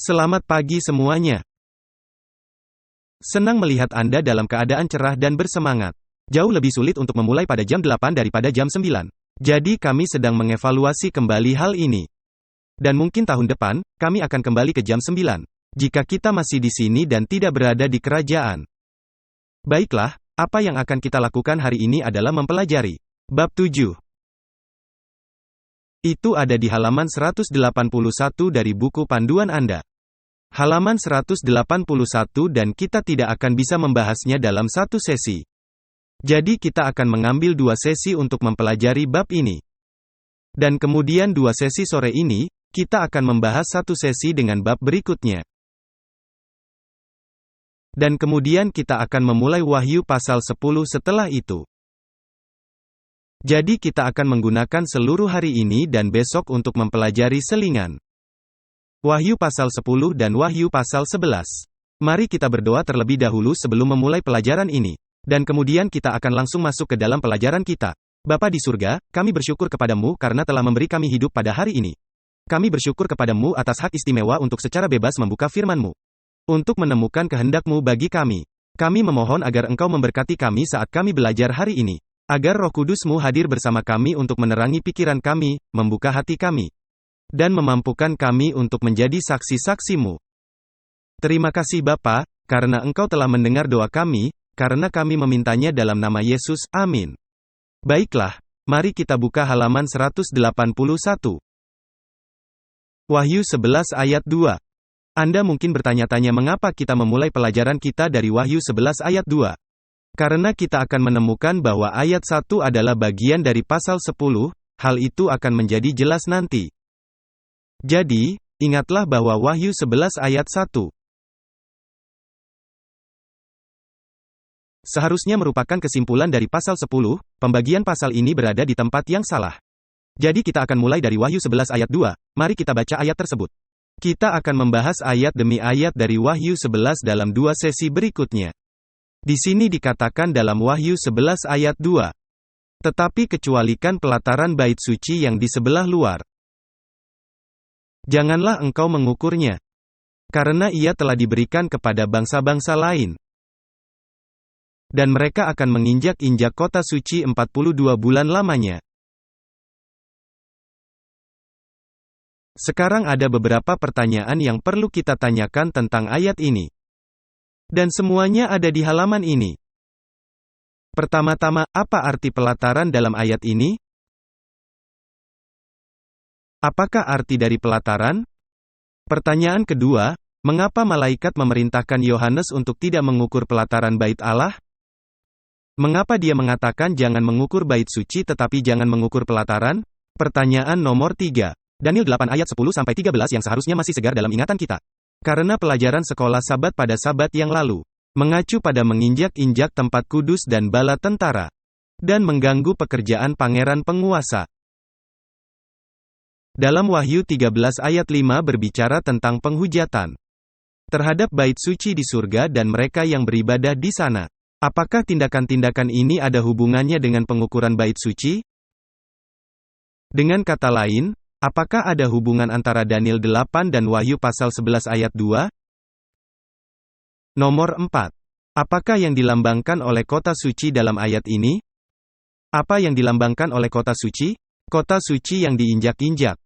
Selamat pagi semuanya. Senang melihat Anda dalam keadaan cerah dan bersemangat. Jauh lebih sulit untuk memulai pada jam 8 daripada jam 9. Jadi kami sedang mengevaluasi kembali hal ini. Dan mungkin tahun depan, kami akan kembali ke jam 9. Jika kita masih di sini dan tidak berada di kerajaan. Baiklah, apa yang akan kita lakukan hari ini adalah mempelajari bab 7. Itu ada di halaman 181 dari buku panduan Anda. Halaman 181 dan kita tidak akan bisa membahasnya dalam satu sesi. Jadi kita akan mengambil 2 sesi untuk mempelajari bab ini. Dan kemudian 2 sesi sore ini, kita akan membahas 1 sesi dengan bab berikutnya. Dan kemudian kita akan memulai Wahyu pasal 10 setelah itu. Jadi kita akan menggunakan seluruh hari ini dan besok untuk mempelajari selingan Wahyu pasal 10 dan Wahyu pasal 11. Mari kita berdoa terlebih dahulu sebelum memulai pelajaran ini. Dan kemudian kita akan langsung masuk ke dalam pelajaran kita. Bapa di surga, kami bersyukur kepadamu karena telah memberi kami hidup pada hari ini. Kami bersyukur kepadamu atas hak istimewa untuk secara bebas membuka firman-Mu. Untuk menemukan kehendak-Mu bagi kami. Kami memohon agar Engkau memberkati kami saat kami belajar hari ini. Agar Roh Kudus-Mu hadir bersama kami untuk menerangi pikiran kami, membuka hati kami. Dan memampukan kami untuk menjadi saksi-saksi-Mu. Terima kasih Bapa, karena Engkau telah mendengar doa kami, karena kami memintanya dalam nama Yesus, amin. Baiklah, mari kita buka halaman 181. Wahyu 11 ayat 2. Anda mungkin bertanya-tanya mengapa kita memulai pelajaran kita dari Wahyu 11 ayat 2. Karena kita akan menemukan bahwa ayat 1 adalah bagian dari pasal 10, hal itu akan menjadi jelas nanti. Jadi, ingatlah bahwa Wahyu 11 ayat 1 seharusnya merupakan kesimpulan dari pasal 10, pembagian pasal ini berada di tempat yang salah. Jadi kita akan mulai dari Wahyu 11 ayat 2, mari kita baca ayat tersebut. Kita akan membahas ayat demi ayat dari Wahyu 11 dalam 2 sesi berikutnya. Di sini dikatakan dalam Wahyu 11 ayat 2. Tetapi kecualikan pelataran bait suci yang di sebelah luar. Janganlah engkau mengukurnya. Karena ia telah diberikan kepada bangsa-bangsa lain. Dan mereka akan menginjak-injak kota suci 42 bulan lamanya. Sekarang ada beberapa pertanyaan yang perlu kita tanyakan tentang ayat ini. Dan semuanya ada di halaman ini. Pertama-tama, apa arti pelataran dalam ayat ini? Apakah arti dari pelataran? Pertanyaan kedua, mengapa malaikat memerintahkan Yohanes untuk tidak mengukur pelataran bait Allah? Mengapa dia mengatakan jangan mengukur bait suci tetapi jangan mengukur pelataran? Pertanyaan nomor 3. Daniel 8 ayat 10-13 yang seharusnya masih segar dalam ingatan kita. Karena pelajaran sekolah Sabat pada Sabat yang lalu, mengacu pada menginjak-injak tempat kudus dan bala tentara, dan mengganggu pekerjaan pangeran penguasa. Dalam Wahyu 13 ayat 5 berbicara tentang penghujatan terhadap bait suci di surga dan mereka yang beribadah di sana. Apakah tindakan-tindakan ini ada hubungannya dengan pengukuran bait suci? Dengan kata lain, apakah ada hubungan antara Daniel 8 dan Wahyu pasal 11 ayat 2? Nomor 4. Apakah yang dilambangkan oleh kota suci dalam ayat ini? Apa yang dilambangkan oleh kota suci? Kota suci yang diinjak-injak.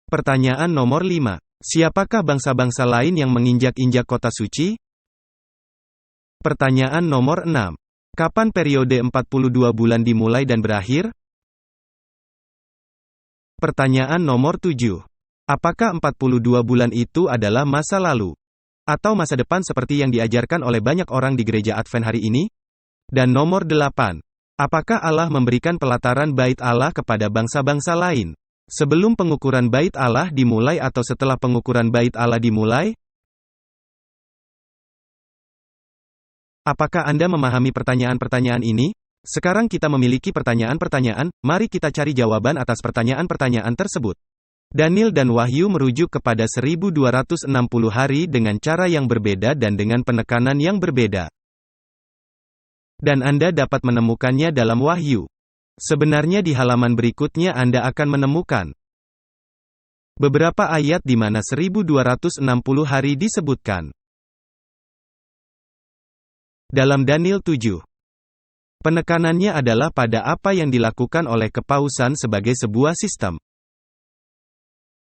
Pertanyaan nomor 5. Siapakah bangsa-bangsa lain yang menginjak-injak kota suci? Pertanyaan nomor 6. Kapan periode 42 bulan dimulai dan berakhir? Pertanyaan nomor 7. Apakah 42 bulan itu adalah masa lalu? Atau masa depan seperti yang diajarkan oleh banyak orang di gereja Advent hari ini? Dan nomor 8. Apakah Allah memberikan pelataran bait Allah kepada bangsa-bangsa lain? Sebelum pengukuran bait Allah dimulai atau setelah pengukuran bait Allah dimulai? Apakah Anda memahami pertanyaan-pertanyaan ini? Sekarang kita memiliki pertanyaan-pertanyaan, mari kita cari jawaban atas pertanyaan-pertanyaan tersebut. Daniel dan Wahyu merujuk kepada 1260 hari dengan cara yang berbeda dan dengan penekanan yang berbeda. Dan Anda dapat menemukannya dalam Wahyu. Sebenarnya di halaman berikutnya Anda akan menemukan Beberapa ayat di mana 1260 hari disebutkan. Dalam Daniel 7. Penekanannya adalah pada apa yang dilakukan oleh kepausan sebagai sebuah sistem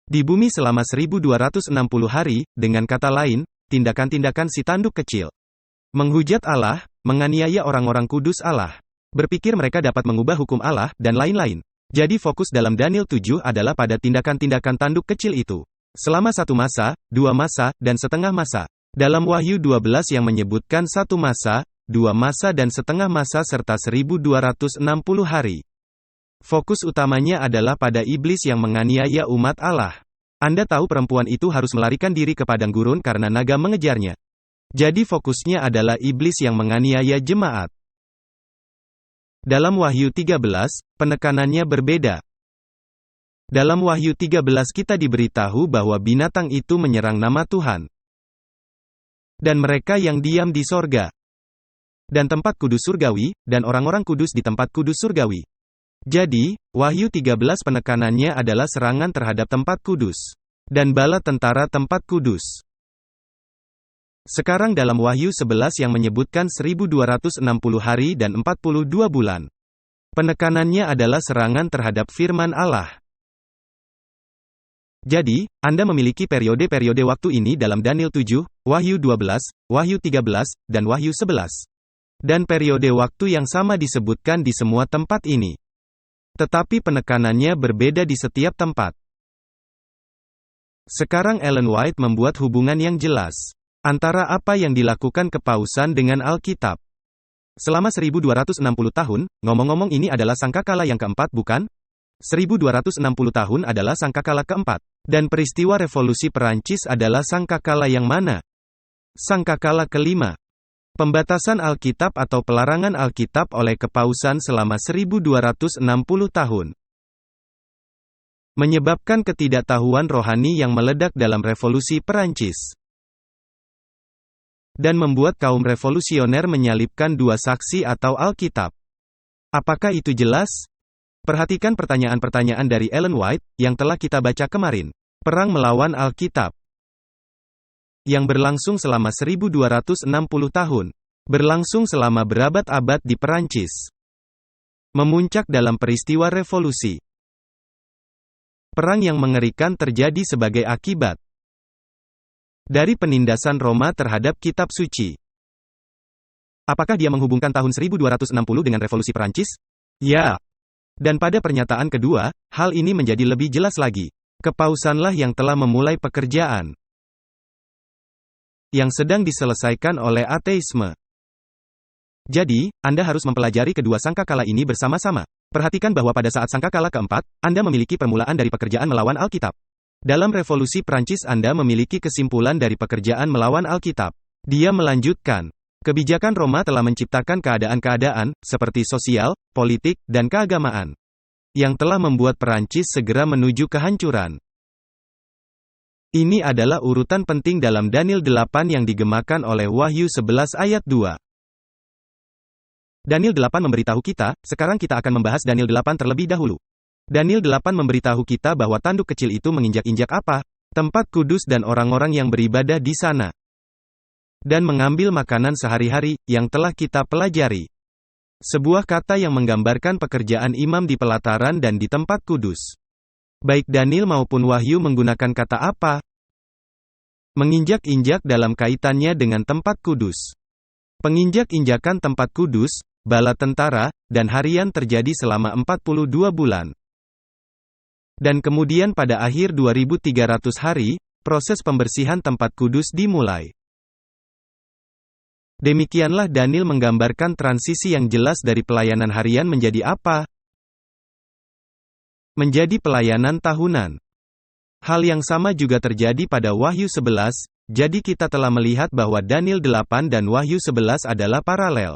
di bumi selama 1260 hari, dengan kata lain, tindakan-tindakan si tanduk kecil. Menghujat Allah, menganiaya orang-orang kudus Allah. Berpikir mereka dapat mengubah hukum Allah, dan lain-lain. Jadi fokus dalam Daniel 7 adalah pada tindakan-tindakan tanduk kecil itu. Selama 1 masa, 2 masa, dan setengah masa. Dalam Wahyu 12 yang menyebutkan 1 masa, 2 masa dan setengah masa serta 1260 hari. Fokus utamanya adalah pada iblis yang menganiaya umat Allah. Anda tahu perempuan itu harus melarikan diri ke padang gurun karena naga mengejarnya. Jadi fokusnya adalah iblis yang menganiaya jemaat. Dalam Wahyu 13, penekanannya berbeda. Dalam Wahyu 13 kita diberitahu bahwa binatang itu menyerang nama Tuhan. Dan mereka yang diam di sorga. Dan tempat kudus surgawi, dan orang-orang kudus di tempat kudus surgawi. Jadi, Wahyu 13 penekanannya adalah serangan terhadap tempat kudus. Dan bala tentara tempat kudus. Sekarang dalam Wahyu 11 yang menyebutkan 1260 hari dan 42 bulan. Penekanannya adalah serangan terhadap firman Allah. Jadi, Anda memiliki periode-periode waktu ini dalam Daniel 7, Wahyu 12, Wahyu 13, dan Wahyu 11. Dan periode waktu yang sama disebutkan di semua tempat ini. Tetapi penekanannya berbeda di setiap tempat. Sekarang Ellen White membuat hubungan yang jelas antara apa yang dilakukan kepausan dengan Alkitab. Selama 1260 tahun, ngomong-ngomong ini adalah sangkakala yang keempat bukan? 1260 tahun adalah sangkakala keempat. Dan peristiwa revolusi Perancis adalah sangkakala yang mana? Sangkakala kelima. Pembatasan Alkitab atau pelarangan Alkitab oleh kepausan selama 1260 tahun. Menyebabkan ketidaktahuan rohani yang meledak dalam revolusi Perancis. Dan membuat kaum revolusioner menyalibkan 2 saksi atau Alkitab. Apakah itu jelas? Perhatikan pertanyaan-pertanyaan dari Ellen White, yang telah kita baca kemarin. Perang melawan Alkitab. Yang berlangsung selama 1260 tahun. Berlangsung selama berabad-abad di Perancis. Memuncak dalam peristiwa revolusi. Perang yang mengerikan terjadi sebagai akibat dari penindasan Roma terhadap kitab suci. Apakah dia menghubungkan tahun 1260 dengan revolusi Perancis? Ya. Dan pada pernyataan kedua, hal ini menjadi lebih jelas lagi. Kepausanlah yang telah memulai pekerjaan yang sedang diselesaikan oleh ateisme. Jadi, Anda harus mempelajari kedua sangkakala ini bersama-sama. Perhatikan bahwa pada saat sangkakala keempat, Anda memiliki permulaan dari pekerjaan melawan Alkitab. Dalam revolusi Prancis Anda memiliki kesimpulan dari pekerjaan melawan Alkitab. Dia melanjutkan, kebijakan Roma telah menciptakan keadaan-keadaan, seperti sosial, politik, dan keagamaan, yang telah membuat Perancis segera menuju kehancuran. Ini adalah urutan penting dalam Daniel 8 yang digemakan oleh Wahyu 11 ayat 2. Daniel 8 memberitahu kita, sekarang kita akan membahas Daniel 8 terlebih dahulu. Daniel 8 memberitahu kita bahwa tanduk kecil itu menginjak-injak apa? Tempat kudus dan orang-orang yang beribadah di sana. Dan mengambil makanan sehari-hari, yang telah kita pelajari. Sebuah kata yang menggambarkan pekerjaan imam di pelataran dan di tempat kudus. Baik Daniel maupun Wahyu menggunakan kata apa? Menginjak-injak dalam kaitannya dengan tempat kudus. Penginjak-injakan tempat kudus, bala tentara, dan harian terjadi selama 42 bulan. Dan kemudian pada akhir 2300 hari, proses pembersihan tempat kudus dimulai. Demikianlah Daniel menggambarkan transisi yang jelas dari pelayanan harian menjadi apa? Menjadi pelayanan tahunan. Hal yang sama juga terjadi pada Wahyu 11, jadi kita telah melihat bahwa Daniel 8 dan Wahyu 11 adalah paralel.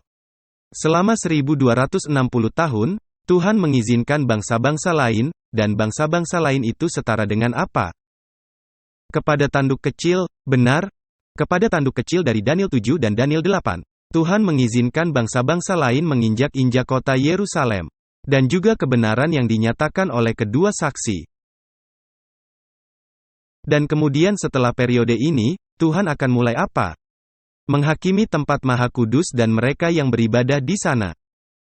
Selama 1260 tahun, Tuhan mengizinkan bangsa-bangsa lain, dan bangsa-bangsa lain itu setara dengan apa? Kepada tanduk kecil, benar? Kepada tanduk kecil dari Daniel 7 dan Daniel 8. Tuhan mengizinkan bangsa-bangsa lain menginjak-injak kota Yerusalem. Dan juga kebenaran yang dinyatakan oleh kedua saksi. Dan kemudian setelah periode ini, Tuhan akan mulai apa? Menghakimi tempat Maha Kudus dan mereka yang beribadah di sana.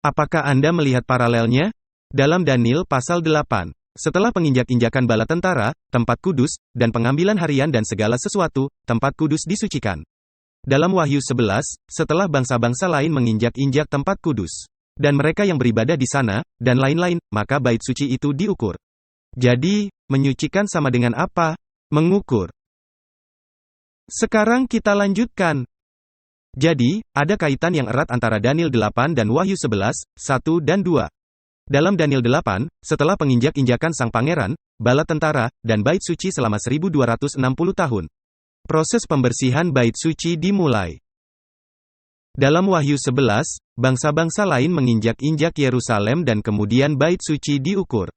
Apakah Anda melihat paralelnya? Dalam Daniel pasal 8, setelah penginjak-injakan bala tentara, tempat kudus, dan pengambilan harian dan segala sesuatu, tempat kudus disucikan. Dalam Wahyu 11, setelah bangsa-bangsa lain menginjak-injak tempat kudus, dan mereka yang beribadah di sana, dan lain-lain, maka bait suci itu diukur. Jadi, menyucikan sama dengan apa? Mengukur. Sekarang kita lanjutkan. Jadi, ada kaitan yang erat antara Daniel 8 dan Wahyu 11, 1 dan 2. Dalam Daniel 8, setelah penginjak-injakan sang pangeran, bala tentara, dan bait suci selama 1260 tahun, proses pembersihan bait suci dimulai. Dalam Wahyu 11, bangsa-bangsa lain menginjak-injak Yerusalem dan kemudian bait suci diukur.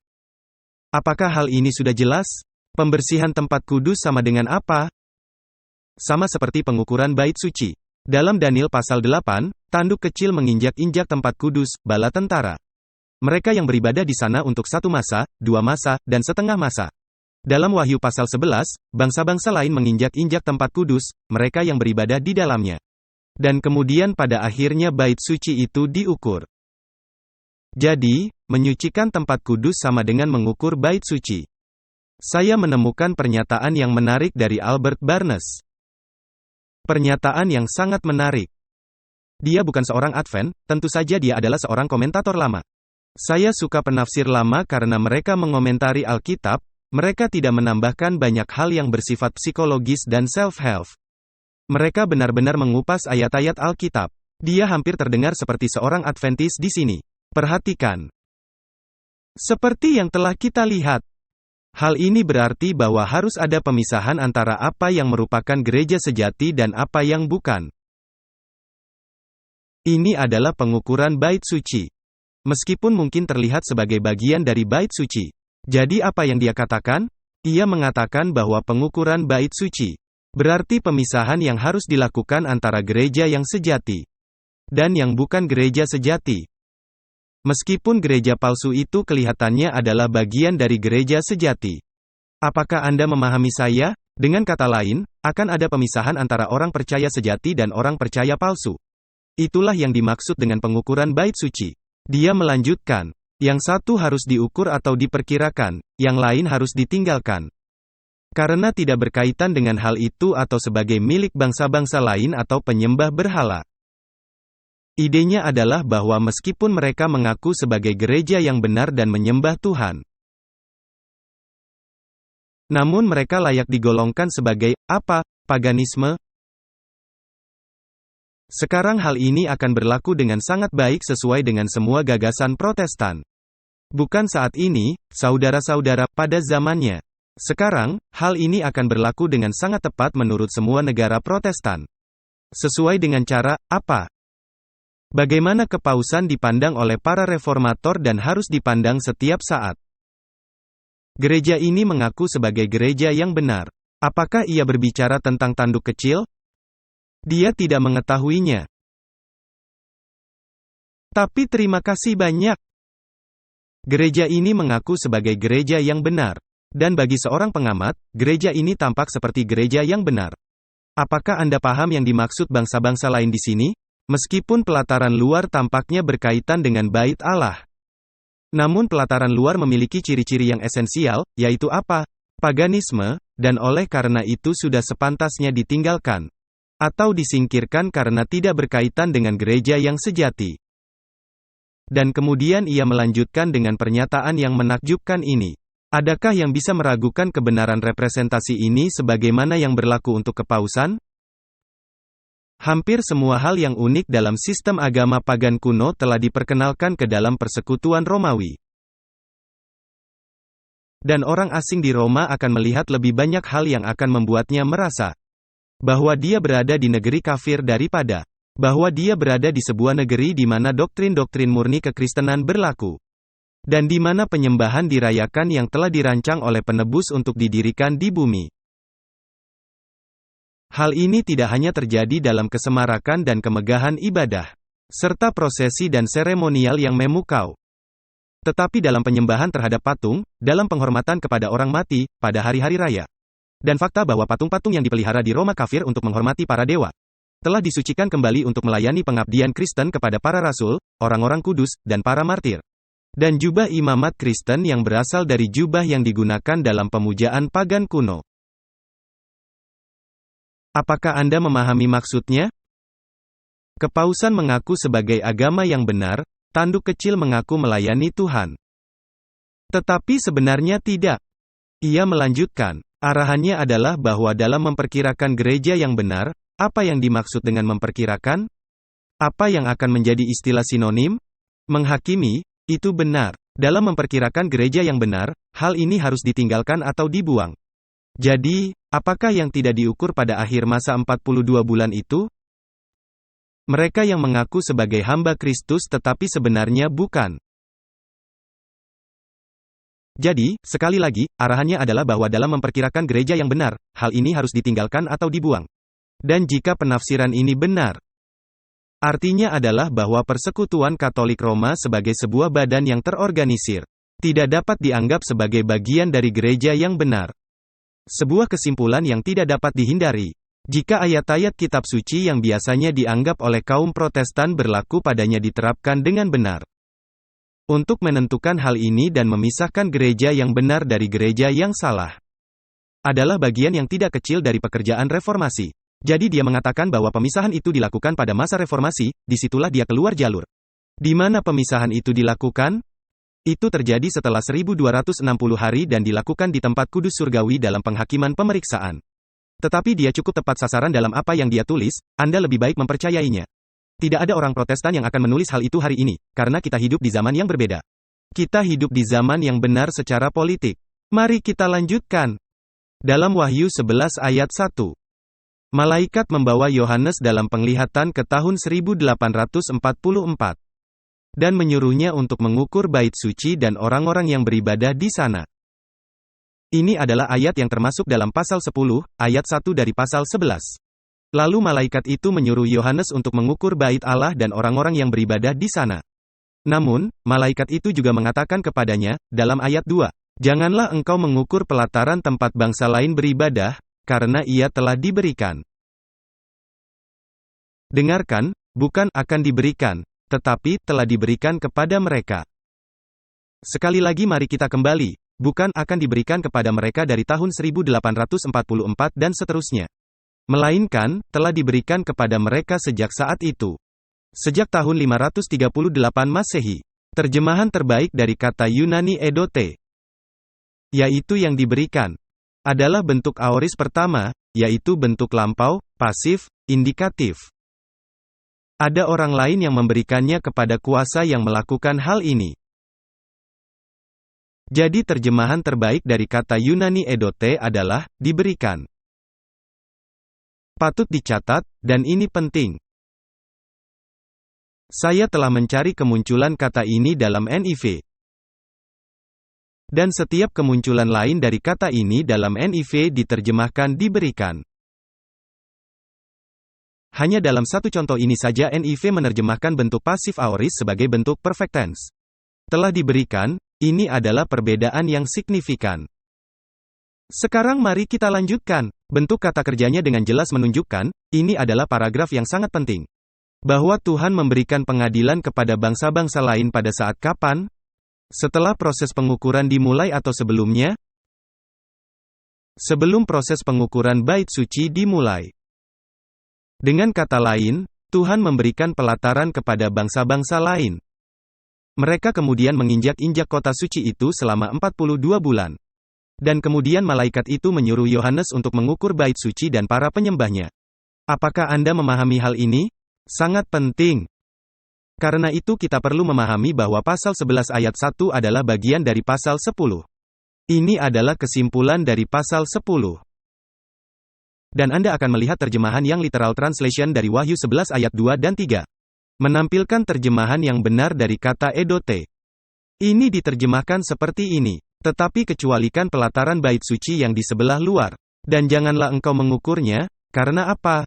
Apakah hal ini sudah jelas? Pembersihan tempat kudus sama dengan apa? Sama seperti pengukuran bait suci. Dalam Daniel pasal 8, tanduk kecil menginjak-injak tempat kudus, bala tentara. Mereka yang beribadah di sana untuk 1 masa, 2 masa, dan setengah masa. Dalam Wahyu pasal 11, bangsa-bangsa lain menginjak-injak tempat kudus, mereka yang beribadah di dalamnya. Dan kemudian pada akhirnya bait suci itu diukur. Jadi, menyucikan tempat kudus sama dengan mengukur bait suci. Saya menemukan pernyataan yang menarik dari Albert Barnes. Pernyataan yang sangat menarik. Dia bukan seorang Advent, tentu saja dia adalah seorang komentator lama. Saya suka penafsir lama karena mereka mengomentari Alkitab, mereka tidak menambahkan banyak hal yang bersifat psikologis dan self-help. Mereka benar-benar mengupas ayat-ayat Alkitab. Dia hampir terdengar seperti seorang Adventis di sini. Perhatikan. Seperti yang telah kita lihat. Hal ini berarti bahwa harus ada pemisahan antara apa yang merupakan gereja sejati dan apa yang bukan. Ini adalah pengukuran bait suci. Meskipun mungkin terlihat sebagai bagian dari bait suci. Jadi apa yang dia katakan? Ia mengatakan bahwa pengukuran bait suci berarti pemisahan yang harus dilakukan antara gereja yang sejati dan yang bukan gereja sejati. Meskipun gereja palsu itu kelihatannya adalah bagian dari gereja sejati. Apakah Anda memahami saya? Dengan kata lain, akan ada pemisahan antara orang percaya sejati dan orang percaya palsu. Itulah yang dimaksud dengan pengukuran bait suci. Dia melanjutkan, yang satu harus diukur atau diperkirakan, yang lain harus ditinggalkan. Karena tidak berkaitan dengan hal itu atau sebagai milik bangsa-bangsa lain atau penyembah berhala. Idenya adalah bahwa meskipun mereka mengaku sebagai gereja yang benar dan menyembah Tuhan, namun mereka layak digolongkan sebagai, apa, paganisme? Sekarang hal ini akan berlaku dengan sangat baik sesuai dengan semua gagasan Protestan. Bukan saat ini, saudara-saudara, pada zamannya. Sekarang, hal ini akan berlaku dengan sangat tepat menurut semua negara Protestan. Sesuai dengan cara, apa? Bagaimana kepausan dipandang oleh para reformator dan harus dipandang setiap saat. Gereja ini mengaku sebagai gereja yang benar. Apakah ia berbicara tentang tanduk kecil? Dia tidak mengetahuinya. Tapi terima kasih banyak. Gereja ini mengaku sebagai gereja yang benar. Dan bagi seorang pengamat, gereja ini tampak seperti gereja yang benar. Apakah Anda paham yang dimaksud bangsa-bangsa lain di sini? Meskipun pelataran luar tampaknya berkaitan dengan bait Allah. Namun pelataran luar memiliki ciri-ciri yang esensial, yaitu apa? Paganisme, dan oleh karena itu sudah sepantasnya ditinggalkan. Atau disingkirkan karena tidak berkaitan dengan gereja yang sejati. Dan kemudian ia melanjutkan dengan pernyataan yang menakjubkan ini. Adakah yang bisa meragukan kebenaran representasi ini sebagaimana yang berlaku untuk kepausan? Hampir semua hal yang unik dalam sistem agama pagan kuno telah diperkenalkan ke dalam persekutuan Romawi. Dan orang asing di Roma akan melihat lebih banyak hal yang akan membuatnya merasa bahwa dia berada di negeri kafir daripada bahwa dia berada di sebuah negeri di mana doktrin-doktrin murni kekristenan berlaku. Dan di mana penyembahan dirayakan yang telah dirancang oleh penebus untuk didirikan di bumi. Hal ini tidak hanya terjadi dalam kesemarakan dan kemegahan ibadah, serta prosesi dan seremonial yang memukau, tetapi dalam penyembahan terhadap patung, dalam penghormatan kepada orang mati, pada hari-hari raya, Dan fakta bahwa patung-patung yang dipelihara di Roma kafir untuk menghormati para dewa telah disucikan kembali untuk melayani pengabdian Kristen kepada para rasul, orang-orang kudus, dan para martir. Dan jubah imamat Kristen yang berasal dari jubah yang digunakan dalam pemujaan pagan kuno. Apakah Anda memahami maksudnya? Kepausan mengaku sebagai agama yang benar, tanduk kecil mengaku melayani Tuhan. Tetapi sebenarnya tidak. Ia melanjutkan, arahannya adalah bahwa dalam memperkirakan gereja yang benar, apa yang dimaksud dengan memperkirakan? Apa yang akan menjadi istilah sinonim? Menghakimi, itu benar. Dalam memperkirakan gereja yang benar, hal ini harus ditinggalkan atau dibuang. Jadi, apakah yang tidak diukur pada akhir masa 42 bulan itu? Mereka yang mengaku sebagai hamba Kristus tetapi sebenarnya bukan. Jadi, sekali lagi, arahannya adalah bahwa dalam memperkirakan gereja yang benar, hal ini harus ditinggalkan atau dibuang. Dan jika penafsiran ini benar, artinya adalah bahwa Persekutuan Katolik Roma sebagai sebuah badan yang terorganisir, tidak dapat dianggap sebagai bagian dari gereja yang benar. Sebuah kesimpulan yang tidak dapat dihindari. Jika ayat-ayat kitab suci yang biasanya dianggap oleh kaum Protestan berlaku padanya diterapkan dengan benar. Untuk menentukan hal ini dan memisahkan gereja yang benar dari gereja yang salah, adalah bagian yang tidak kecil dari pekerjaan reformasi. Jadi dia mengatakan bahwa pemisahan itu dilakukan pada masa reformasi, disitulah dia keluar jalur. Di mana pemisahan itu dilakukan? Itu terjadi setelah 1260 hari dan dilakukan di tempat kudus surgawi dalam penghakiman pemeriksaan. Tetapi dia cukup tepat sasaran dalam apa yang dia tulis, Anda lebih baik mempercayainya. Tidak ada orang Protestan yang akan menulis hal itu hari ini, karena kita hidup di zaman yang berbeda. Kita hidup di zaman yang benar secara politik. Mari kita lanjutkan. Dalam Wahyu 11 ayat 1. Malaikat membawa Yohanes dalam penglihatan ke tahun 1844. Dan menyuruhnya untuk mengukur bait suci dan orang-orang yang beribadah di sana. Ini adalah ayat yang termasuk dalam pasal 10, ayat 1 dari pasal 11. Lalu malaikat itu menyuruh Yohanes untuk mengukur bait Allah dan orang-orang yang beribadah di sana. Namun, malaikat itu juga mengatakan kepadanya, dalam ayat 2, "Janganlah engkau mengukur pelataran tempat bangsa lain beribadah, karena ia telah diberikan." Dengarkan, bukan akan diberikan, tetapi telah diberikan kepada mereka. Sekali lagi mari kita kembali, bukan akan diberikan kepada mereka dari tahun 1844 dan seterusnya. Melainkan, telah diberikan kepada mereka sejak saat itu. Sejak tahun 538 Masehi. Terjemahan terbaik dari kata Yunani edote, yaitu yang diberikan, adalah bentuk aoris pertama, yaitu bentuk lampau, pasif, indikatif. Ada orang lain yang memberikannya kepada kuasa yang melakukan hal ini. Jadi terjemahan terbaik dari kata Yunani edote adalah, diberikan. Patut dicatat, dan ini penting. Saya telah mencari kemunculan kata ini dalam NIV. Dan setiap kemunculan lain dari kata ini dalam NIV diterjemahkan diberikan. Hanya dalam satu contoh ini saja NIV menerjemahkan bentuk pasif aoris sebagai bentuk perfect tense. Telah diberikan, ini adalah perbedaan yang signifikan. Sekarang mari kita lanjutkan. Bentuk kata kerjanya dengan jelas menunjukkan, ini adalah paragraf yang sangat penting. Bahwa Tuhan memberikan pengadilan kepada bangsa-bangsa lain pada saat kapan? Setelah proses pengukuran dimulai atau sebelumnya? Sebelum proses pengukuran bait suci dimulai. Dengan kata lain, Tuhan memberikan pelataran kepada bangsa-bangsa lain. Mereka kemudian menginjak-injak kota suci itu selama 42 bulan. Dan kemudian malaikat itu menyuruh Yohanes untuk mengukur bait suci dan para penyembahnya. Apakah Anda memahami hal ini? Sangat penting. Karena itu kita perlu memahami bahwa pasal 11 ayat 1 adalah bagian dari pasal 10. Ini adalah kesimpulan dari pasal 10. Dan Anda akan melihat terjemahan yang literal translation dari Wahyu 11 ayat 2 dan 3. Menampilkan terjemahan yang benar dari kata edote. Ini diterjemahkan seperti ini. Tetapi kecualikan pelataran bait suci yang di sebelah luar. Dan janganlah engkau mengukurnya, karena apa?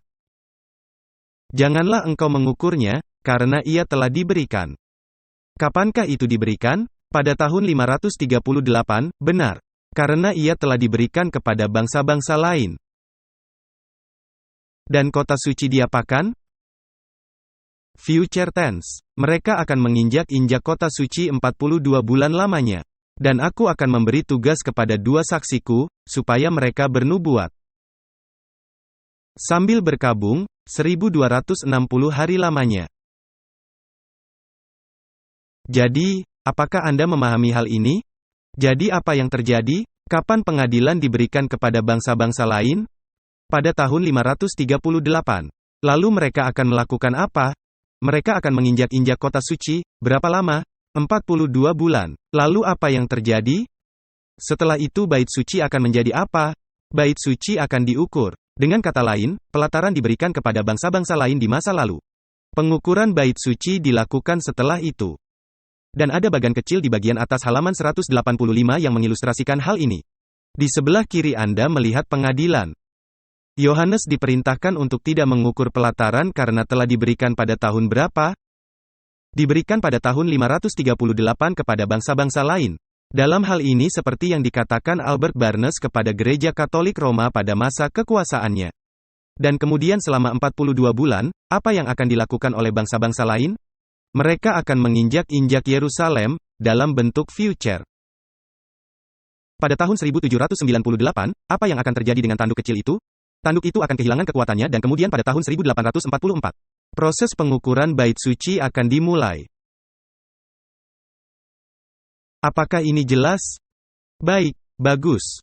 Janganlah engkau mengukurnya, karena ia telah diberikan. Kapankah itu diberikan? Pada tahun 538, benar. Karena ia telah diberikan kepada bangsa-bangsa lain. Dan kota suci diapakan? Future tense. Mereka akan menginjak-injak kota suci 42 bulan lamanya. Dan aku akan memberi tugas kepada 2 saksiku, supaya mereka bernubuat. Sambil berkabung, 1260 hari lamanya. Jadi, apakah Anda memahami hal ini? Jadi apa yang terjadi? Kapan pengadilan diberikan kepada bangsa-bangsa lain? Pada tahun 538. Lalu mereka akan melakukan apa? Mereka akan menginjak-injak kota suci. Berapa lama? 42 bulan. Lalu apa yang terjadi? Setelah itu bait suci akan menjadi apa? Bait suci akan diukur. Dengan kata lain, pelataran diberikan kepada bangsa-bangsa lain di masa lalu. Pengukuran bait suci dilakukan setelah itu. Dan ada bagan kecil di bagian atas halaman 185 yang mengilustrasikan hal ini. Di sebelah kiri Anda melihat pengadilan. Yohanes diperintahkan untuk tidak mengukur pelataran karena telah diberikan pada tahun berapa? Diberikan pada tahun 538 kepada bangsa-bangsa lain. Dalam hal ini seperti yang dikatakan Albert Barnes kepada Gereja Katolik Roma pada masa kekuasaannya. Dan kemudian selama 42 bulan, apa yang akan dilakukan oleh bangsa-bangsa lain? Mereka akan menginjak-injak Yerusalem, dalam bentuk future. Pada tahun 1798, apa yang akan terjadi dengan tanduk kecil itu? Tanduk itu akan kehilangan kekuatannya dan kemudian pada tahun 1844, proses pengukuran bait suci akan dimulai. Apakah ini jelas? Baik, bagus.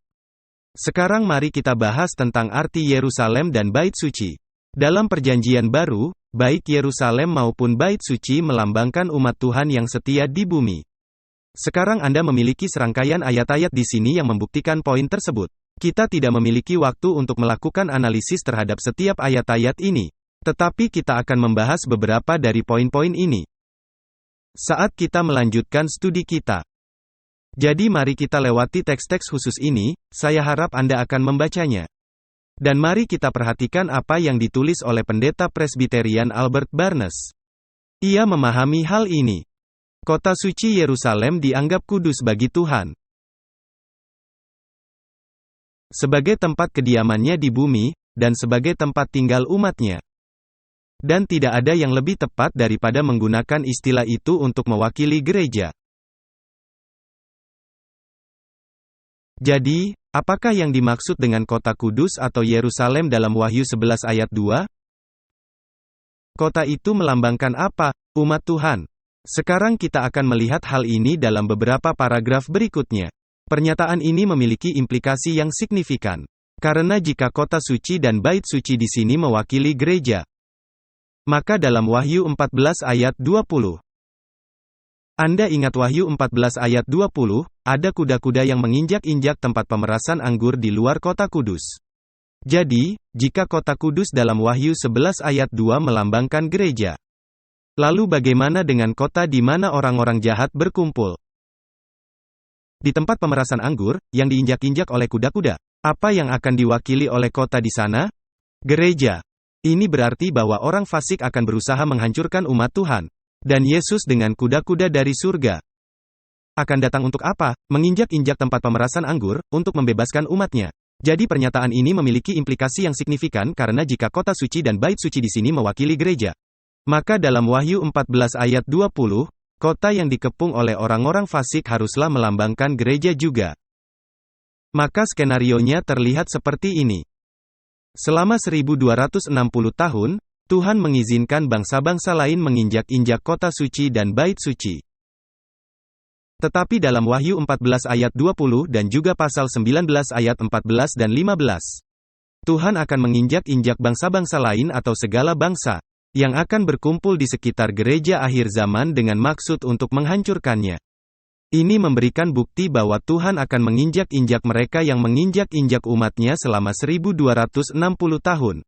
Sekarang mari kita bahas tentang arti Yerusalem dan bait suci. Dalam Perjanjian Baru, baik Yerusalem maupun bait suci melambangkan umat Tuhan yang setia di bumi. Sekarang Anda memiliki serangkaian ayat-ayat di sini yang membuktikan poin tersebut. Kita tidak memiliki waktu untuk melakukan analisis terhadap setiap ayat-ayat ini. Tetapi kita akan membahas beberapa dari poin-poin ini saat kita melanjutkan studi kita. Jadi mari kita lewati teks-teks khusus ini, saya harap Anda akan membacanya. Dan mari kita perhatikan apa yang ditulis oleh pendeta Presbyterian Albert Barnes. Ia memahami hal ini. Kota suci Yerusalem dianggap kudus bagi Tuhan. Sebagai tempat kediamannya di bumi, dan sebagai tempat tinggal umatnya. Dan tidak ada yang lebih tepat daripada menggunakan istilah itu untuk mewakili gereja. Jadi, apakah yang dimaksud dengan kota kudus atau Yerusalem dalam Wahyu 11 ayat 2? Kota itu melambangkan apa? Umat Tuhan. Sekarang kita akan melihat hal ini dalam beberapa paragraf berikutnya. Pernyataan ini memiliki implikasi yang signifikan. Karena jika kota suci dan bait suci di sini mewakili gereja, maka dalam Wahyu 14 ayat 20. Anda ingat Wahyu 14 ayat 20, ada kuda-kuda yang menginjak-injak tempat pemerasan anggur di luar kota kudus. Jadi, jika kota kudus dalam Wahyu 11 ayat 2 melambangkan gereja, lalu bagaimana dengan kota di mana orang-orang jahat berkumpul? Di tempat pemerasan anggur, yang diinjak-injak oleh kuda-kuda, apa yang akan diwakili oleh kota di sana? Gereja. Ini berarti bahwa orang fasik akan berusaha menghancurkan umat Tuhan. Dan Yesus dengan kuda-kuda dari surga akan datang untuk apa? Menginjak-injak tempat pemerasan anggur, untuk membebaskan umatnya. Jadi pernyataan ini memiliki implikasi yang signifikan karena jika kota suci dan bait suci di sini mewakili gereja, maka dalam Wahyu 14 ayat 20, kota yang dikepung oleh orang-orang fasik haruslah melambangkan gereja juga. Maka skenarionya terlihat seperti ini. Selama 1260 tahun, Tuhan mengizinkan bangsa-bangsa lain menginjak-injak kota suci dan bait suci. Tetapi dalam Wahyu 14 ayat 20 dan juga pasal 19 ayat 14 dan 15, Tuhan akan menginjak-injak bangsa-bangsa lain atau segala bangsa yang akan berkumpul di sekitar gereja akhir zaman dengan maksud untuk menghancurkannya. Ini memberikan bukti bahwa Tuhan akan menginjak-injak mereka yang menginjak-injak umatnya selama 1260 tahun.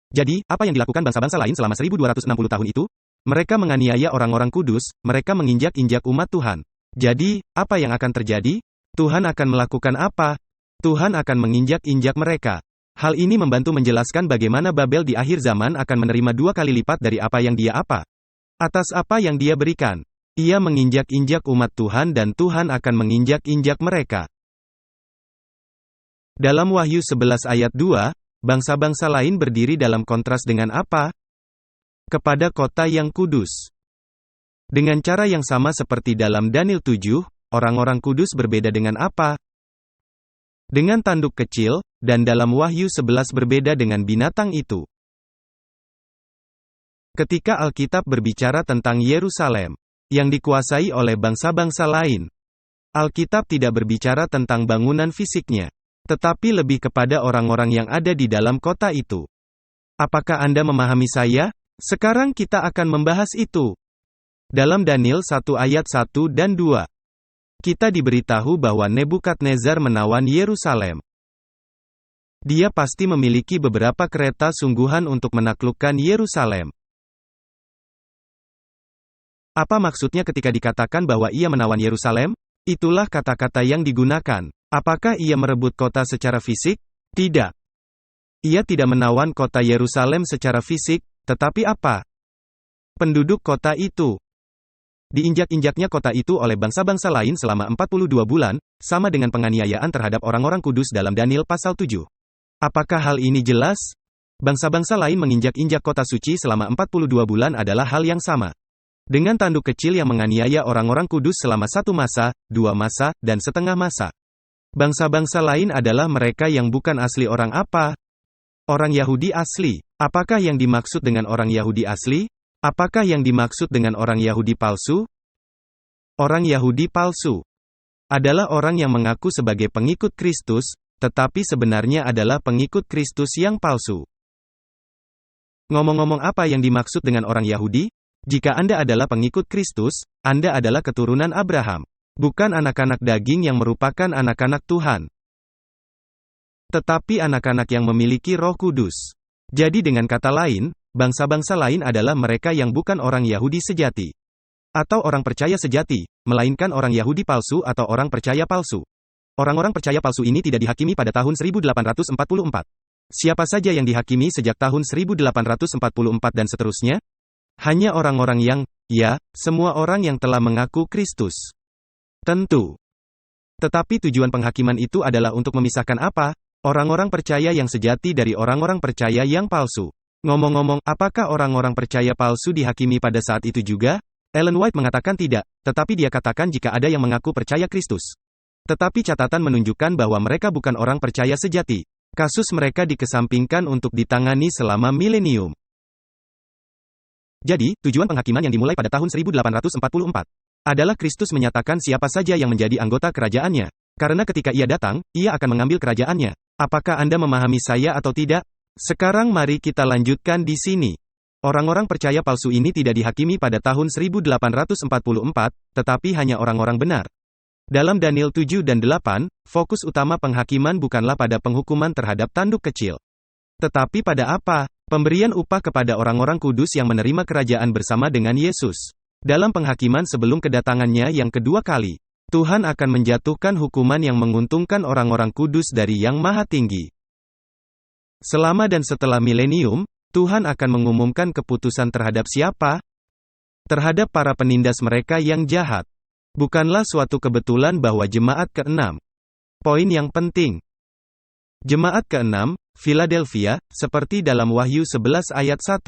Jadi, apa yang dilakukan bangsa-bangsa lain selama 1260 tahun itu? Mereka menganiaya orang-orang kudus, mereka menginjak-injak umat Tuhan. Jadi, apa yang akan terjadi? Tuhan akan melakukan apa? Tuhan akan menginjak-injak mereka. Hal ini membantu menjelaskan bagaimana Babel di akhir zaman akan menerima 2 kali lipat dari apa yang dia atas apa yang dia berikan. Ia menginjak-injak umat Tuhan dan Tuhan akan menginjak-injak mereka. Dalam Wahyu 11 ayat 2, bangsa-bangsa lain berdiri dalam kontras dengan apa? Kepada kota yang kudus. Dengan cara yang sama seperti dalam Daniel 7, orang-orang kudus berbeda dengan apa? Dengan tanduk kecil, dan dalam Wahyu 11 berbeda dengan binatang itu. Ketika Alkitab berbicara tentang Yerusalem, yang dikuasai oleh bangsa-bangsa lain, Alkitab tidak berbicara tentang bangunan fisiknya, tetapi lebih kepada orang-orang yang ada di dalam kota itu. Apakah Anda memahami saya? Sekarang kita akan membahas itu. Dalam Daniel 1 ayat 1 dan 2, kita diberitahu bahwa Nebukadnezar menawan Yerusalem. Dia pasti memiliki beberapa kereta sungguhan untuk menaklukkan Yerusalem. Apa maksudnya ketika dikatakan bahwa ia menawan Yerusalem? Itulah kata-kata yang digunakan. Apakah ia merebut kota secara fisik? Tidak. Ia tidak menawan kota Yerusalem secara fisik, tetapi apa? Penduduk kota itu. Diinjak-injaknya kota itu oleh bangsa-bangsa lain selama 42 bulan, sama dengan penganiayaan terhadap orang-orang kudus dalam Daniel pasal 7. Apakah hal ini jelas? Bangsa-bangsa lain menginjak-injak kota suci selama 42 bulan adalah hal yang sama. Dengan tanduk kecil yang menganiaya orang-orang kudus selama 1 masa, 2 masa, dan setengah masa. Bangsa-bangsa lain adalah mereka yang bukan asli orang apa? Orang Yahudi asli. Apakah yang dimaksud dengan orang Yahudi asli? Apakah yang dimaksud dengan orang Yahudi palsu? Orang Yahudi palsu adalah orang yang mengaku sebagai pengikut Kristus, tetapi sebenarnya adalah pengikut Kristus yang palsu. Ngomong-ngomong, apa yang dimaksud dengan orang Yahudi? Jika Anda adalah pengikut Kristus, Anda adalah keturunan Abraham. Bukan anak-anak daging yang merupakan anak-anak Tuhan, tetapi anak-anak yang memiliki Roh Kudus. Jadi dengan kata lain, bangsa-bangsa lain adalah mereka yang bukan orang Yahudi sejati. Atau orang percaya sejati, melainkan orang Yahudi palsu atau orang percaya palsu. Orang-orang percaya palsu ini tidak dihakimi pada tahun 1844. Siapa saja yang dihakimi sejak tahun 1844 dan seterusnya? Hanya orang-orang yang, ya, semua orang yang telah mengaku Kristus. Tentu. Tetapi tujuan penghakiman itu adalah untuk memisahkan apa? Orang-orang percaya yang sejati dari orang-orang percaya yang palsu. Ngomong-ngomong, apakah orang-orang percaya palsu dihakimi pada saat itu juga? Ellen White mengatakan tidak, tetapi dia katakan jika ada yang mengaku percaya Kristus. Tetapi catatan menunjukkan bahwa mereka bukan orang percaya sejati. Kasus mereka dikesampingkan untuk ditangani selama milenium. Jadi, tujuan penghakiman yang dimulai pada tahun 1844 adalah Kristus menyatakan siapa saja yang menjadi anggota kerajaannya. Karena ketika ia datang, ia akan mengambil kerajaannya. Apakah Anda memahami saya atau tidak? Sekarang mari kita lanjutkan di sini. Orang-orang percaya palsu ini tidak dihakimi pada tahun 1844, tetapi hanya orang-orang benar. Dalam Daniel 7 dan 8, fokus utama penghakiman bukanlah pada penghukuman terhadap tanduk kecil. Tetapi pada apa? Pemberian upah kepada orang-orang kudus yang menerima kerajaan bersama dengan Yesus. Dalam penghakiman sebelum kedatangannya yang kedua kali, Tuhan akan menjatuhkan hukuman yang menguntungkan orang-orang kudus dari Yang Maha Tinggi. Selama dan setelah milenium, Tuhan akan mengumumkan keputusan terhadap siapa? Terhadap para penindas mereka yang jahat. Bukanlah suatu kebetulan bahwa jemaat ke-6. Poin yang penting. Jemaat ke-6, Philadelphia, seperti dalam Wahyu 11 ayat 1.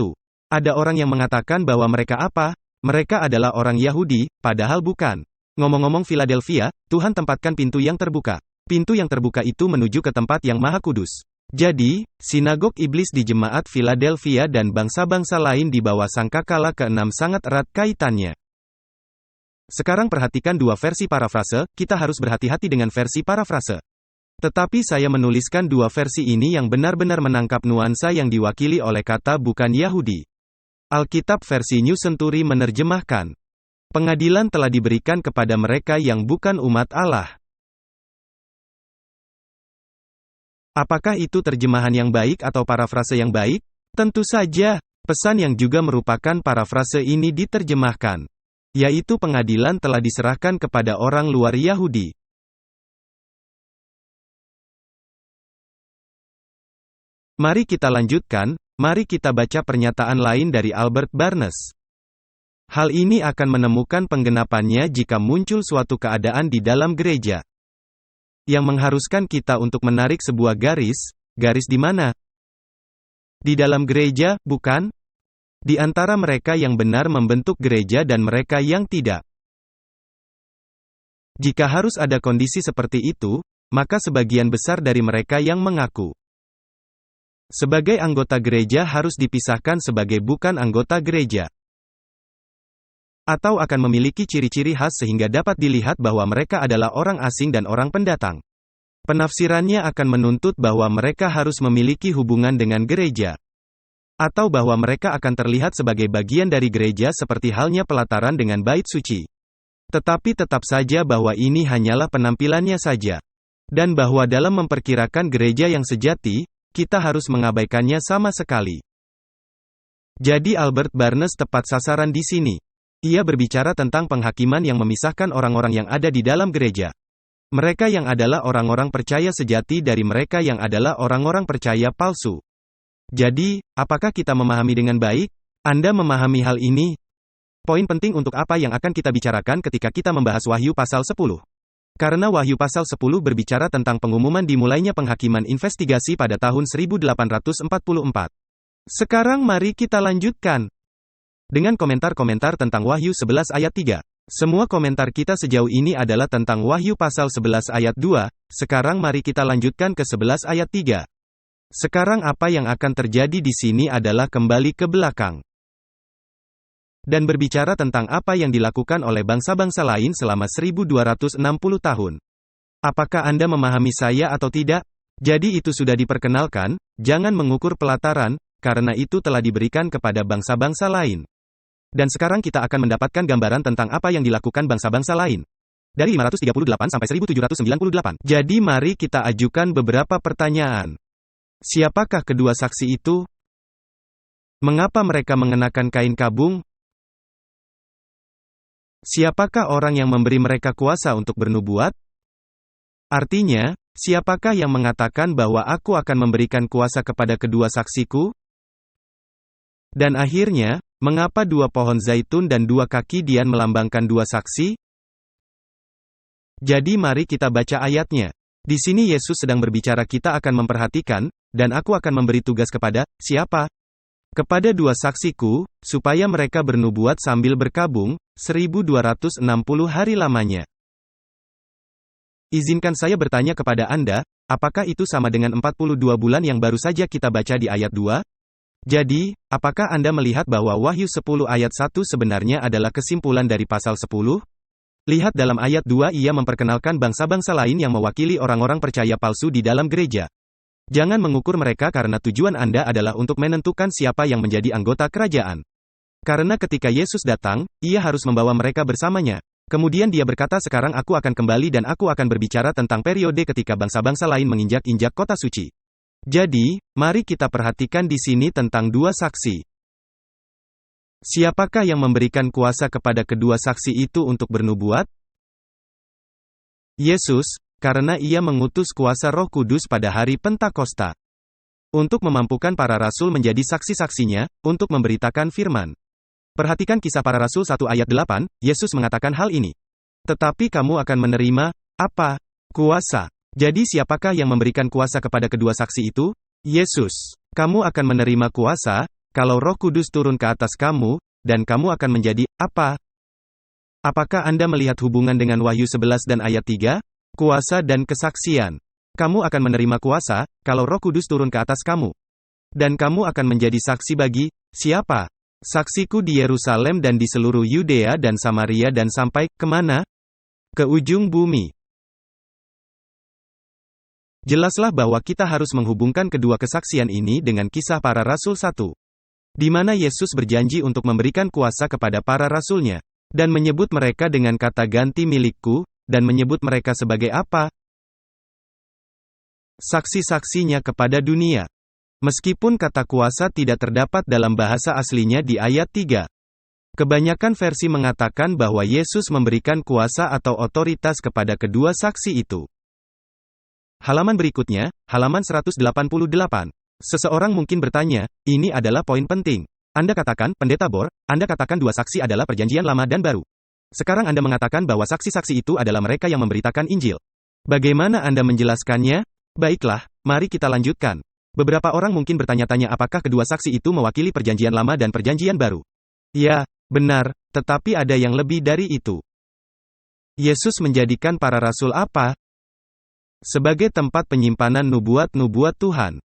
Ada orang yang mengatakan bahwa mereka apa? Mereka adalah orang Yahudi, padahal bukan. Ngomong-ngomong Philadelphia, Tuhan tempatkan pintu yang terbuka. Pintu yang terbuka itu menuju ke tempat yang maha kudus. Jadi, sinagog iblis di jemaat Philadelphia dan bangsa-bangsa lain di bawah sangkakala ke-6 sangat erat kaitannya. Sekarang perhatikan dua versi parafrase, kita harus berhati-hati dengan versi parafrase. Tetapi saya menuliskan dua versi ini yang benar-benar menangkap nuansa yang diwakili oleh kata bukan Yahudi. Alkitab versi New Century menerjemahkan, pengadilan telah diberikan kepada mereka yang bukan umat Allah. Apakah itu terjemahan yang baik atau parafrase yang baik? Tentu saja, pesan yang juga merupakan parafrase ini diterjemahkan, yaitu pengadilan telah diserahkan kepada orang luar Yahudi. Mari kita lanjutkan, mari kita baca pernyataan lain dari Albert Barnes. Hal ini akan menemukan penggenapannya jika muncul suatu keadaan di dalam gereja Yang mengharuskan kita untuk menarik sebuah garis di mana? Di dalam gereja, bukan? Di antara mereka yang benar membentuk gereja dan mereka yang tidak. Jika harus ada kondisi seperti itu, maka sebagian besar dari mereka yang mengaku sebagai anggota gereja harus dipisahkan sebagai bukan anggota gereja. Atau akan memiliki ciri-ciri khas sehingga dapat dilihat bahwa mereka adalah orang asing dan orang pendatang. Penafsirannya akan menuntut bahwa mereka harus memiliki hubungan dengan gereja. Atau bahwa mereka akan terlihat sebagai bagian dari gereja seperti halnya pelataran dengan bait suci. Tetapi tetap saja bahwa ini hanyalah penampilannya saja. Dan bahwa dalam memperkirakan gereja yang sejati, kita harus mengabaikannya sama sekali. Jadi Albert Barnes tepat sasaran di sini. Ia berbicara tentang penghakiman yang memisahkan orang-orang yang ada di dalam gereja. Mereka yang adalah orang-orang percaya sejati dari mereka yang adalah orang-orang percaya palsu. Jadi, apakah kita memahami dengan baik? Anda memahami hal ini? Poin penting untuk apa yang akan kita bicarakan ketika kita membahas Wahyu pasal 10. Karena Wahyu pasal 10 berbicara tentang pengumuman dimulainya penghakiman investigasi pada tahun 1844. Sekarang mari kita lanjutkan dengan komentar-komentar tentang Wahyu 11 ayat 3. Semua komentar kita sejauh ini adalah tentang Wahyu pasal 11 ayat 2, sekarang mari kita lanjutkan ke 11 ayat 3. Sekarang apa yang akan terjadi di sini adalah kembali ke belakang. Dan berbicara tentang apa yang dilakukan oleh bangsa-bangsa lain selama 1260 tahun. Apakah Anda memahami saya atau tidak? Jadi itu sudah diperkenalkan, jangan mengukur pelataran, karena itu telah diberikan kepada bangsa-bangsa lain. Dan sekarang kita akan mendapatkan gambaran tentang apa yang dilakukan bangsa-bangsa lain. Dari 538 sampai 1798. Jadi mari kita ajukan beberapa pertanyaan. Siapakah kedua saksi itu? Mengapa mereka mengenakan kain kabung? Siapakah orang yang memberi mereka kuasa untuk bernubuat? Artinya, siapakah yang mengatakan bahwa aku akan memberikan kuasa kepada kedua saksiku? Dan akhirnya, mengapa dua pohon zaitun dan dua kaki dian melambangkan dua saksi? Jadi mari kita baca ayatnya. Di sini Yesus sedang berbicara kita akan memperhatikan, dan aku akan memberi tugas kepada, siapa? Kepada dua saksiku, supaya mereka bernubuat sambil berkabung, 1260 hari lamanya. Izinkan saya bertanya kepada Anda, apakah itu sama dengan 42 bulan yang baru saja kita baca di ayat 2? Jadi, apakah Anda melihat bahwa Wahyu 10 ayat 1 sebenarnya adalah kesimpulan dari pasal 10? Lihat dalam ayat 2 ia memperkenalkan bangsa-bangsa lain yang mewakili orang-orang percaya palsu di dalam gereja. Jangan mengukur mereka karena tujuan Anda adalah untuk menentukan siapa yang menjadi anggota kerajaan. Karena ketika Yesus datang, ia harus membawa mereka bersamanya. Kemudian dia berkata sekarang aku akan kembali dan aku akan berbicara tentang periode ketika bangsa-bangsa lain menginjak-injak kota suci. Jadi, mari kita perhatikan di sini tentang dua saksi. Siapakah yang memberikan kuasa kepada kedua saksi itu untuk bernubuat? Yesus, karena ia mengutus kuasa Roh Kudus pada hari Pentakosta. Untuk memampukan para rasul menjadi saksi-saksinya, untuk memberitakan firman. Perhatikan kisah para rasul 1 ayat 8, Yesus mengatakan hal ini. Tetapi kamu akan menerima, apa? Kuasa. Jadi siapakah yang memberikan kuasa kepada kedua saksi itu? Yesus. Kamu akan menerima kuasa, kalau Roh Kudus turun ke atas kamu, dan kamu akan menjadi, apa? Apakah Anda melihat hubungan dengan Wahyu 11 dan ayat 3? Kuasa dan kesaksian. Kamu akan menerima kuasa, kalau Roh Kudus turun ke atas kamu. Dan kamu akan menjadi saksi bagi, siapa? Saksiku di Yerusalem dan di seluruh Yudea dan Samaria dan sampai, kemana? Ke ujung bumi. Jelaslah bahwa kita harus menghubungkan kedua kesaksian ini dengan kisah para rasul 1. Di mana Yesus berjanji untuk memberikan kuasa kepada para rasulnya. Dan menyebut mereka dengan kata ganti milikku, dan menyebut mereka sebagai apa? Saksi-saksinya kepada dunia. Meskipun kata kuasa tidak terdapat dalam bahasa aslinya di ayat 3. Kebanyakan versi mengatakan bahwa Yesus memberikan kuasa atau otoritas kepada kedua saksi itu. Halaman berikutnya, halaman 188. Seseorang mungkin bertanya, ini adalah poin penting. Anda katakan, Pendeta Bor, Anda katakan dua saksi adalah perjanjian lama dan baru. Sekarang Anda mengatakan bahwa saksi-saksi itu adalah mereka yang memberitakan Injil. Bagaimana Anda menjelaskannya? Baiklah, mari kita lanjutkan. Beberapa orang mungkin bertanya-tanya apakah kedua saksi itu mewakili Perjanjian Lama dan Perjanjian Baru. Ya, benar, tetapi ada yang lebih dari itu. Yesus menjadikan para rasul apa? Sebagai tempat penyimpanan nubuat-nubuat Tuhan.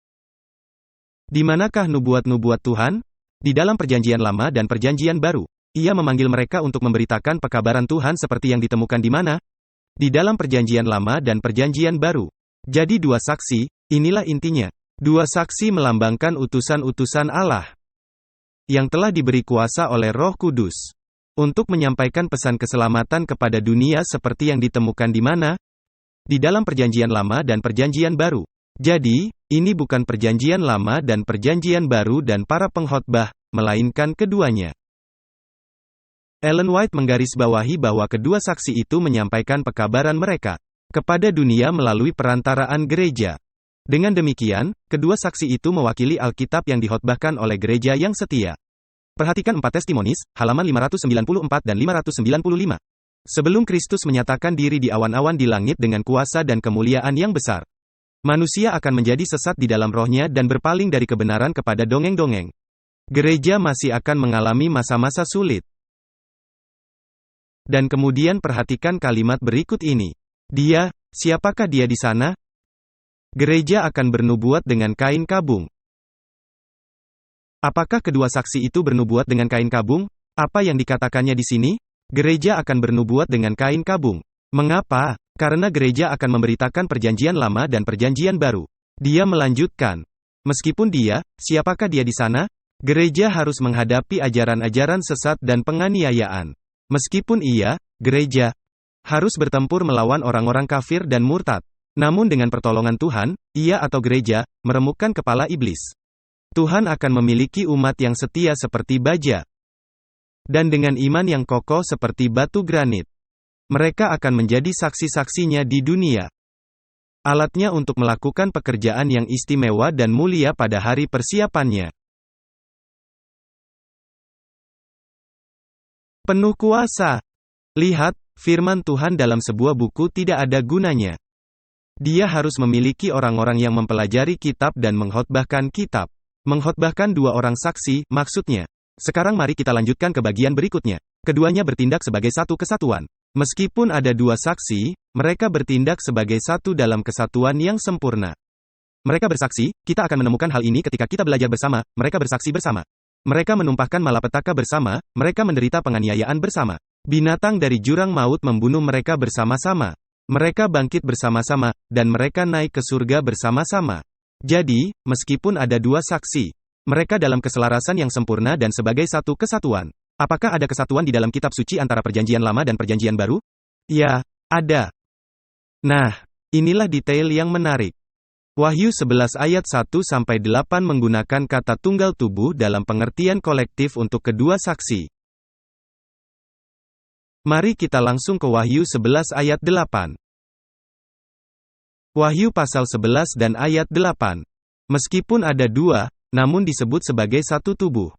Di manakah nubuat-nubuat Tuhan? Di dalam Perjanjian Lama dan Perjanjian Baru. Ia memanggil mereka untuk memberitakan pekabaran Tuhan seperti yang ditemukan di mana? Di dalam Perjanjian Lama dan Perjanjian Baru. Jadi dua saksi, inilah intinya. Dua saksi melambangkan utusan-utusan Allah yang telah diberi kuasa oleh Roh Kudus untuk menyampaikan pesan keselamatan kepada dunia seperti yang ditemukan di mana? Di dalam Perjanjian Lama dan Perjanjian Baru. Jadi, ini bukan Perjanjian Lama dan Perjanjian Baru dan para pengkhotbah, melainkan keduanya. Ellen White menggarisbawahi bahwa kedua saksi itu menyampaikan pekabaran mereka kepada dunia melalui perantaraan gereja. Dengan demikian, kedua saksi itu mewakili Alkitab yang dikhotbahkan oleh gereja yang setia. Perhatikan 4 Testimonis, halaman 594 dan 595. Sebelum Kristus menyatakan diri di awan-awan di langit dengan kuasa dan kemuliaan yang besar, manusia akan menjadi sesat di dalam rohnya dan berpaling dari kebenaran kepada dongeng-dongeng. Gereja masih akan mengalami masa-masa sulit. Dan kemudian perhatikan kalimat berikut ini. Dia, siapakah dia di sana? Gereja akan bernubuat dengan kain kabung. Apakah kedua saksi itu bernubuat dengan kain kabung? Apa yang dikatakannya di sini? Gereja akan bernubuat dengan kain kabung. Mengapa? Karena gereja akan memberitakan Perjanjian Lama dan Perjanjian Baru. Dia melanjutkan. Meskipun dia, siapakah dia di sana? Gereja harus menghadapi ajaran-ajaran sesat dan penganiayaan. Meskipun ia, gereja, harus bertempur melawan orang-orang kafir dan murtad. Namun dengan pertolongan Tuhan, ia atau gereja, meremukkan kepala iblis. Tuhan akan memiliki umat yang setia seperti baja. Dan dengan iman yang kokoh seperti batu granit. Mereka akan menjadi saksi-saksinya di dunia. Alatnya untuk melakukan pekerjaan yang istimewa dan mulia pada hari persiapannya. Penuh kuasa. Lihat, firman Tuhan dalam sebuah buku tidak ada gunanya. Dia harus memiliki orang-orang yang mempelajari kitab dan mengkhotbahkan kitab. Mengkhotbahkan dua orang saksi, maksudnya. Sekarang mari kita lanjutkan ke bagian berikutnya. Keduanya bertindak sebagai satu kesatuan. Meskipun ada dua saksi, mereka bertindak sebagai satu dalam kesatuan yang sempurna. Mereka bersaksi, kita akan menemukan hal ini ketika kita belajar bersama, mereka bersaksi bersama. Mereka menumpahkan malapetaka bersama, mereka menderita penganiayaan bersama. Binatang dari jurang maut membunuh mereka bersama-sama. Mereka bangkit bersama-sama, dan mereka naik ke surga bersama-sama. Jadi, meskipun ada dua saksi, mereka dalam keselarasan yang sempurna dan sebagai satu kesatuan. Apakah ada kesatuan di dalam kitab suci antara Perjanjian Lama dan Perjanjian Baru? Ya, ada. Nah, inilah detail yang menarik. Wahyu 11 ayat 1-8 menggunakan kata tunggal tubuh dalam pengertian kolektif untuk kedua saksi. Mari kita langsung ke Wahyu 11 ayat 8. Wahyu pasal 11 dan ayat 8. Meskipun ada dua, namun disebut sebagai satu tubuh.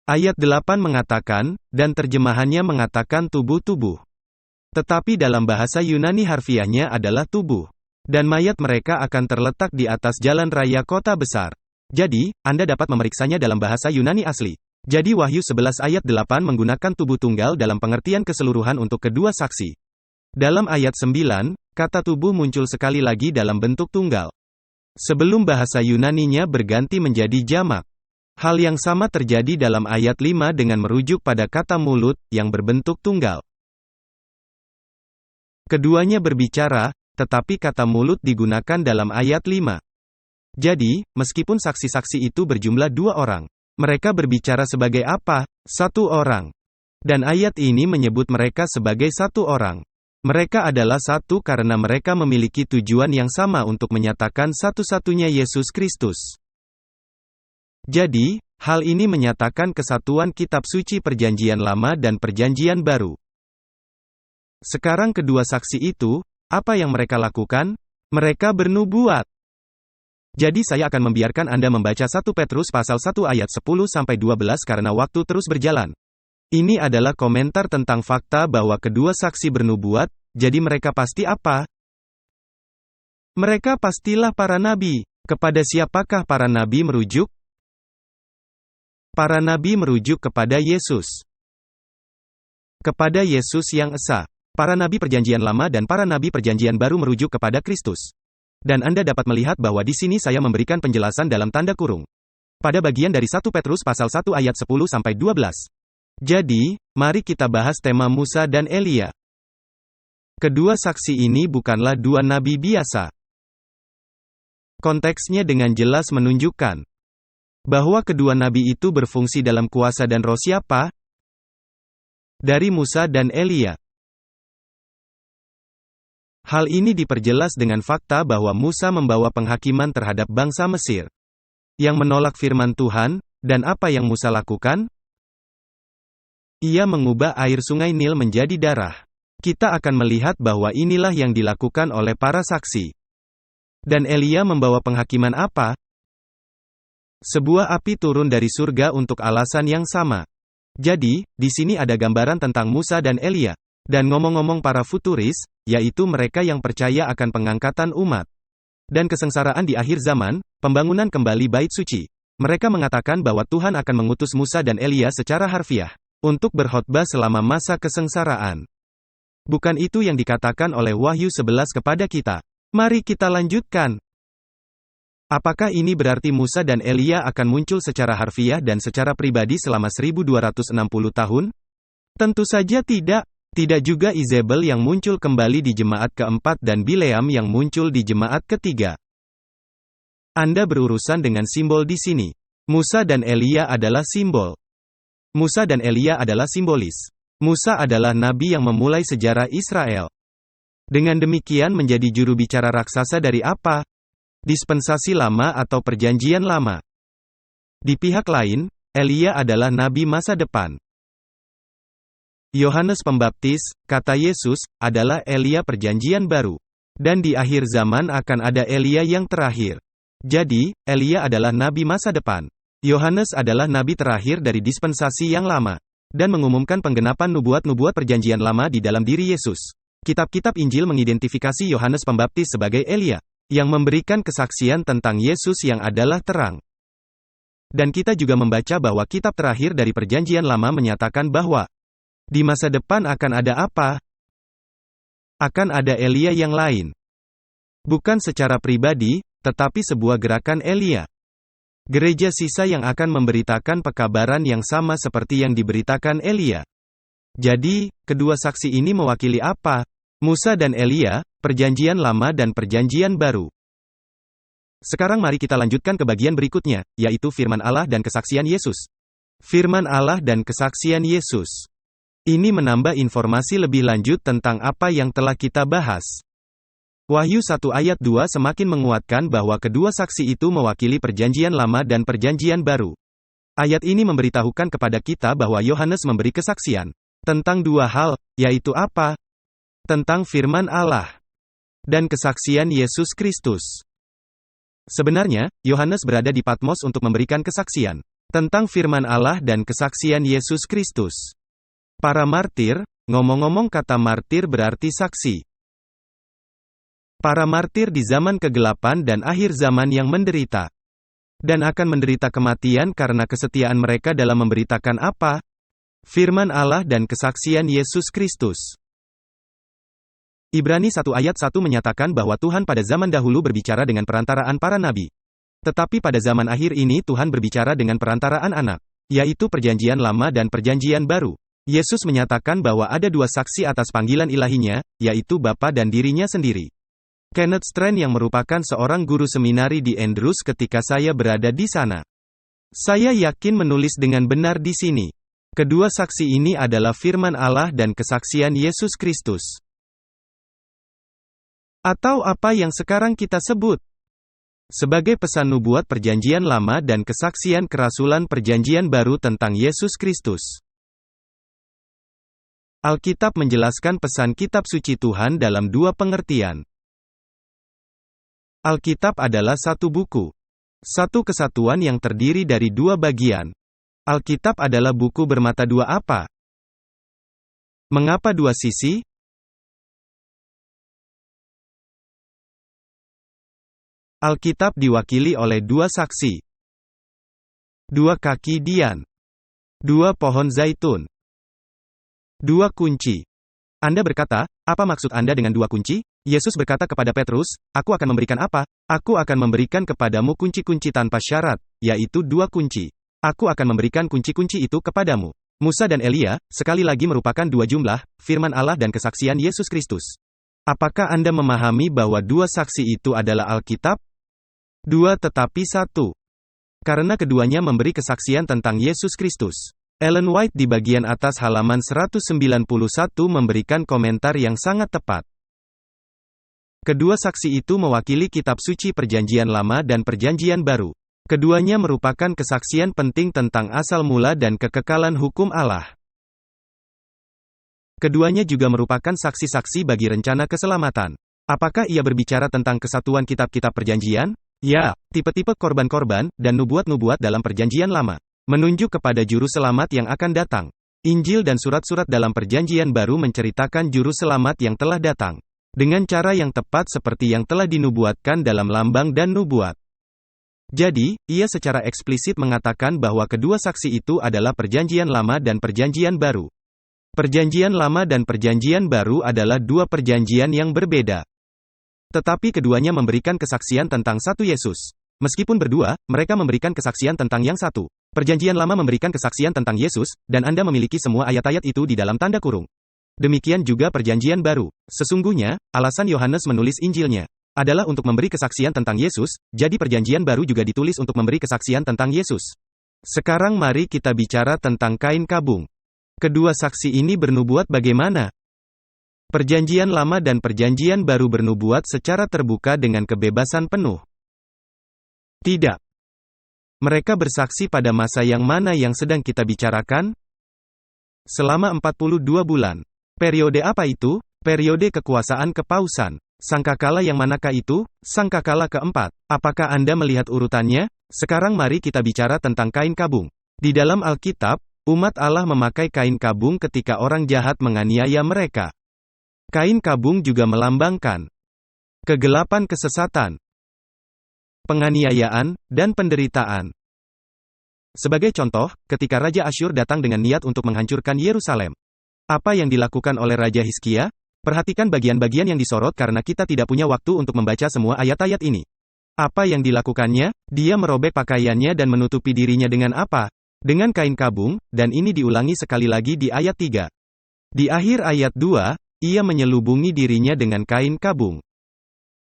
Ayat 8 mengatakan, dan terjemahannya mengatakan tubuh-tubuh. Tetapi dalam bahasa Yunani harfiahnya adalah tubuh. Dan mayat mereka akan terletak di atas jalan raya kota besar. Jadi, Anda dapat memeriksanya dalam bahasa Yunani asli. Jadi Wahyu 11 ayat 8 menggunakan tubuh tunggal dalam pengertian keseluruhan untuk kedua saksi. Dalam ayat 9, kata tubuh muncul sekali lagi dalam bentuk tunggal. Sebelum bahasa Yunaninya berganti menjadi jamak. Hal yang sama terjadi dalam ayat 5 dengan merujuk pada kata mulut, yang berbentuk tunggal. Keduanya berbicara, tetapi kata mulut digunakan dalam ayat 5. Jadi, meskipun saksi-saksi itu berjumlah dua orang, mereka berbicara sebagai apa? Satu orang. Dan ayat ini menyebut mereka sebagai satu orang. Mereka adalah satu karena mereka memiliki tujuan yang sama untuk menyatakan satu-satunya Yesus Kristus. Jadi, hal ini menyatakan kesatuan kitab suci Perjanjian Lama dan Perjanjian Baru. Sekarang kedua saksi itu, apa yang mereka lakukan? Mereka bernubuat. Jadi saya akan membiarkan Anda membaca 1 Petrus pasal 1 ayat 10-12 karena waktu terus berjalan. Ini adalah komentar tentang fakta bahwa kedua saksi bernubuat, jadi mereka pasti apa? Mereka pastilah para nabi. Kepada siapakah para nabi merujuk? Para nabi merujuk kepada Yesus. Kepada Yesus yang esa. Para nabi Perjanjian Lama dan para nabi Perjanjian Baru merujuk kepada Kristus. Dan Anda dapat melihat bahwa di sini saya memberikan penjelasan dalam tanda kurung. Pada bagian dari 1 Petrus pasal 1 ayat 10-12. Jadi, mari kita bahas tema Musa dan Elia. Kedua saksi ini bukanlah dua nabi biasa. Konteksnya dengan jelas menunjukkan bahwa kedua nabi itu berfungsi dalam kuasa dan roh siapa? Dari Musa dan Elia. Hal ini diperjelas dengan fakta bahwa Musa membawa penghakiman terhadap bangsa Mesir yang menolak firman Tuhan, dan apa yang Musa lakukan? Ia mengubah air sungai Nil menjadi darah. Kita akan melihat bahwa inilah yang dilakukan oleh para saksi. Dan Elia membawa penghakiman apa? Sebuah api turun dari surga untuk alasan yang sama. Jadi, di sini ada gambaran tentang Musa dan Elia. Dan ngomong-ngomong para futuris, yaitu mereka yang percaya akan pengangkatan umat dan kesengsaraan di akhir zaman, pembangunan kembali bait suci. Mereka mengatakan bahwa Tuhan akan mengutus Musa dan Elia secara harfiah untuk berkhotbah selama masa kesengsaraan. Bukan itu yang dikatakan oleh Wahyu 11 kepada kita. Mari kita lanjutkan. Apakah ini berarti Musa dan Elia akan muncul secara harfiah dan secara pribadi selama 1260 tahun? Tentu saja tidak. Tidak juga Izebel yang muncul kembali di jemaat keempat dan Bileam yang muncul di jemaat ketiga. Anda berurusan dengan simbol di sini. Musa dan Elia adalah simbol. Musa dan Elia adalah simbolis. Musa adalah nabi yang memulai sejarah Israel. Dengan demikian menjadi juru bicara raksasa dari apa? Dispensasi lama atau perjanjian lama. Di pihak lain, Elia adalah nabi masa depan. Yohanes Pembaptis, kata Yesus, adalah Elia perjanjian baru. Dan di akhir zaman akan ada Elia yang terakhir. Jadi, Elia adalah nabi masa depan. Yohanes adalah nabi terakhir dari dispensasi yang lama. Dan mengumumkan penggenapan nubuat-nubuat perjanjian lama di dalam diri Yesus. Kitab-kitab Injil mengidentifikasi Yohanes Pembaptis sebagai Elia, yang memberikan kesaksian tentang Yesus yang adalah terang. Dan kita juga membaca bahwa kitab terakhir dari perjanjian lama menyatakan bahwa di masa depan akan ada apa? Akan ada Elia yang lain. Bukan secara pribadi, tetapi sebuah gerakan Elia. Gereja sisa yang akan memberitakan pekabaran yang sama seperti yang diberitakan Elia. Jadi, kedua saksi ini mewakili apa? Musa dan Elia, perjanjian lama dan perjanjian baru. Sekarang mari kita lanjutkan ke bagian berikutnya, yaitu firman Allah dan kesaksian Yesus. Firman Allah dan kesaksian Yesus. Ini menambah informasi lebih lanjut tentang apa yang telah kita bahas. Wahyu 1 ayat 2 semakin menguatkan bahwa kedua saksi itu mewakili perjanjian lama dan perjanjian baru. Ayat ini memberitahukan kepada kita bahwa Yohanes memberi kesaksian tentang dua hal, yaitu apa? Tentang firman Allah dan kesaksian Yesus Kristus. Sebenarnya, Yohanes berada di Patmos untuk memberikan kesaksian tentang firman Allah dan kesaksian Yesus Kristus. Para martir, ngomong-ngomong kata martir berarti saksi. Para martir di zaman kegelapan dan akhir zaman yang menderita. Dan akan menderita kematian karena kesetiaan mereka dalam memberitakan apa? Firman Allah dan kesaksian Yesus Kristus. Ibrani 1 ayat 1 menyatakan bahwa Tuhan pada zaman dahulu berbicara dengan perantaraan para nabi. Tetapi pada zaman akhir ini Tuhan berbicara dengan perantaraan anak, yaitu perjanjian lama dan perjanjian baru. Yesus menyatakan bahwa ada dua saksi atas panggilan ilahinya, yaitu Bapa dan dirinya sendiri. Kenneth Strand yang merupakan seorang guru seminari di Andrews ketika saya berada di sana. Saya yakin menulis dengan benar di sini. Kedua saksi ini adalah firman Allah dan kesaksian Yesus Kristus. Atau apa yang sekarang kita sebut sebagai pesan nubuat perjanjian lama dan kesaksian kerasulan perjanjian baru tentang Yesus Kristus. Alkitab menjelaskan pesan kitab suci Tuhan dalam dua pengertian. Alkitab adalah satu buku. Satu kesatuan yang terdiri dari dua bagian. Alkitab adalah buku bermata dua apa? Mengapa dua sisi? Alkitab diwakili oleh dua saksi. Dua kaki Dian. Dua pohon zaitun. Dua kunci. Anda berkata, apa maksud Anda dengan dua kunci? Yesus berkata kepada Petrus, aku akan memberikan apa? Aku akan memberikan kepadamu kunci-kunci tanpa syarat, yaitu dua kunci. Aku akan memberikan kunci-kunci itu kepadamu. Musa dan Elia, sekali lagi merupakan dua jumlah, firman Allah dan kesaksian Yesus Kristus. Apakah Anda memahami bahwa dua saksi itu adalah Alkitab? Dua tetapi satu. Karena keduanya memberi kesaksian tentang Yesus Kristus. Ellen White di bagian atas halaman 191 memberikan komentar yang sangat tepat. Kedua saksi itu mewakili kitab suci Perjanjian Lama dan Perjanjian Baru. Keduanya merupakan kesaksian penting tentang asal mula dan kekekalan hukum Allah. Keduanya juga merupakan saksi-saksi bagi rencana keselamatan. Apakah ia berbicara tentang kesatuan kitab-kitab perjanjian? Ya, tipe-tipe korban-korban, dan nubuat-nubuat dalam Perjanjian Lama, menunjuk kepada juru selamat yang akan datang. Injil dan surat-surat dalam Perjanjian Baru menceritakan juru selamat yang telah datang, dengan cara yang tepat seperti yang telah dinubuatkan dalam lambang dan nubuat. Jadi, ia secara eksplisit mengatakan bahwa kedua saksi itu adalah Perjanjian Lama dan Perjanjian Baru. Perjanjian Lama dan Perjanjian Baru adalah dua perjanjian yang berbeda. Tetapi keduanya memberikan kesaksian tentang satu Yesus. Meskipun berdua, mereka memberikan kesaksian tentang yang satu. Perjanjian Lama memberikan kesaksian tentang Yesus, dan Anda memiliki semua ayat-ayat itu di dalam tanda kurung. Demikian juga Perjanjian Baru. Sesungguhnya, alasan Yohanes menulis Injilnya adalah untuk memberi kesaksian tentang Yesus, jadi Perjanjian Baru juga ditulis untuk memberi kesaksian tentang Yesus. Sekarang mari kita bicara tentang kain kabung. Kedua saksi ini bernubuat bagaimana? Perjanjian Lama dan Perjanjian Baru bernubuat secara terbuka dengan kebebasan penuh. Tidak. Mereka bersaksi pada masa yang mana yang sedang kita bicarakan? Selama 42 bulan. Periode apa itu? Periode kekuasaan kepausan. Sangkakala yang manakah itu? Sangkakala keempat. Apakah Anda melihat urutannya? Sekarang mari kita bicara tentang kain kabung. Di dalam Alkitab, umat Allah memakai kain kabung ketika orang jahat menganiaya mereka. Kain kabung juga melambangkan kegelapan, kesesatan, penganiayaan, dan penderitaan. Sebagai contoh, ketika Raja Asyur datang dengan niat untuk menghancurkan Yerusalem, apa yang dilakukan oleh Raja Hizkia? Perhatikan bagian-bagian yang disorot karena kita tidak punya waktu untuk membaca semua ayat-ayat ini. Apa yang dilakukannya? Dia merobek pakaiannya dan menutupi dirinya dengan apa? Dengan kain kabung, dan ini diulangi sekali lagi di ayat 3. Di akhir ayat 2, ia menyelubungi dirinya dengan kain kabung.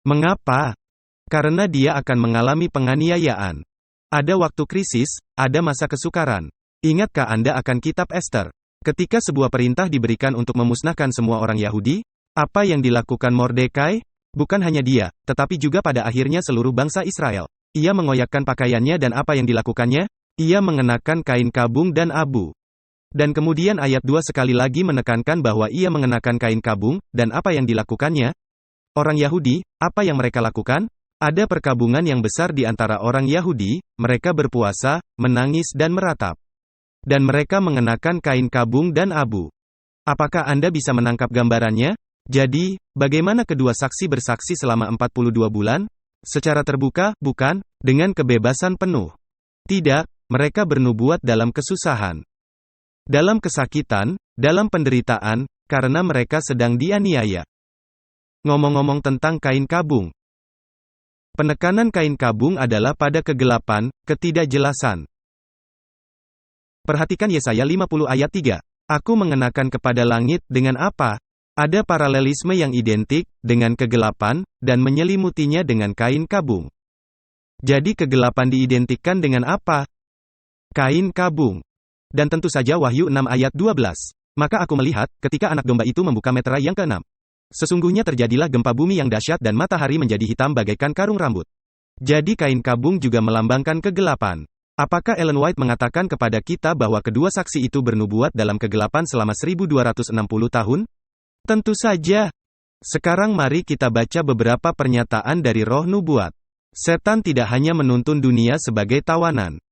Mengapa? Karena dia akan mengalami penganiayaan. Ada waktu krisis, ada masa kesukaran. Ingatkah Anda akan kitab Ester? Ketika sebuah perintah diberikan untuk memusnahkan semua orang Yahudi, apa yang dilakukan Mordekai? Bukan hanya dia, tetapi juga pada akhirnya seluruh bangsa Israel. Ia mengoyakkan pakaiannya dan apa yang dilakukannya? Ia mengenakan kain kabung dan abu. Dan kemudian ayat 2 sekali lagi menekankan bahwa ia mengenakan kain kabung, dan apa yang dilakukannya? Orang Yahudi, apa yang mereka lakukan? Ada perkabungan yang besar di antara orang Yahudi, mereka berpuasa, menangis dan meratap. Dan mereka mengenakan kain kabung dan abu. Apakah Anda bisa menangkap gambarannya? Jadi, bagaimana kedua saksi bersaksi selama 42 bulan? Secara terbuka, bukan? Dengan kebebasan penuh. Tidak, mereka bernubuat dalam kesusahan. Dalam kesakitan, dalam penderitaan, karena mereka sedang dianiaya. Ngomong-ngomong tentang kain kabung. Penekanan kain kabung adalah pada kegelapan, ketidakjelasan. Perhatikan Yesaya 50 ayat 3. Aku mengenakan kepada langit dengan apa? Ada paralelisme yang identik dengan kegelapan, dan menyelimutinya dengan kain kabung. Jadi kegelapan diidentikan dengan apa? Kain kabung. Dan tentu saja Wahyu 6 ayat 12. Maka aku melihat, ketika anak domba itu membuka meterai yang ke-6. Sesungguhnya terjadilah gempa bumi yang dahsyat dan matahari menjadi hitam bagaikan karung rambut. Jadi kain kabung juga melambangkan kegelapan. Apakah Ellen White mengatakan kepada kita bahwa kedua saksi itu bernubuat dalam kegelapan selama 1260 tahun? Tentu saja. Sekarang mari kita baca beberapa pernyataan dari roh nubuat. Setan tidak hanya menuntun dunia sebagai tawanan.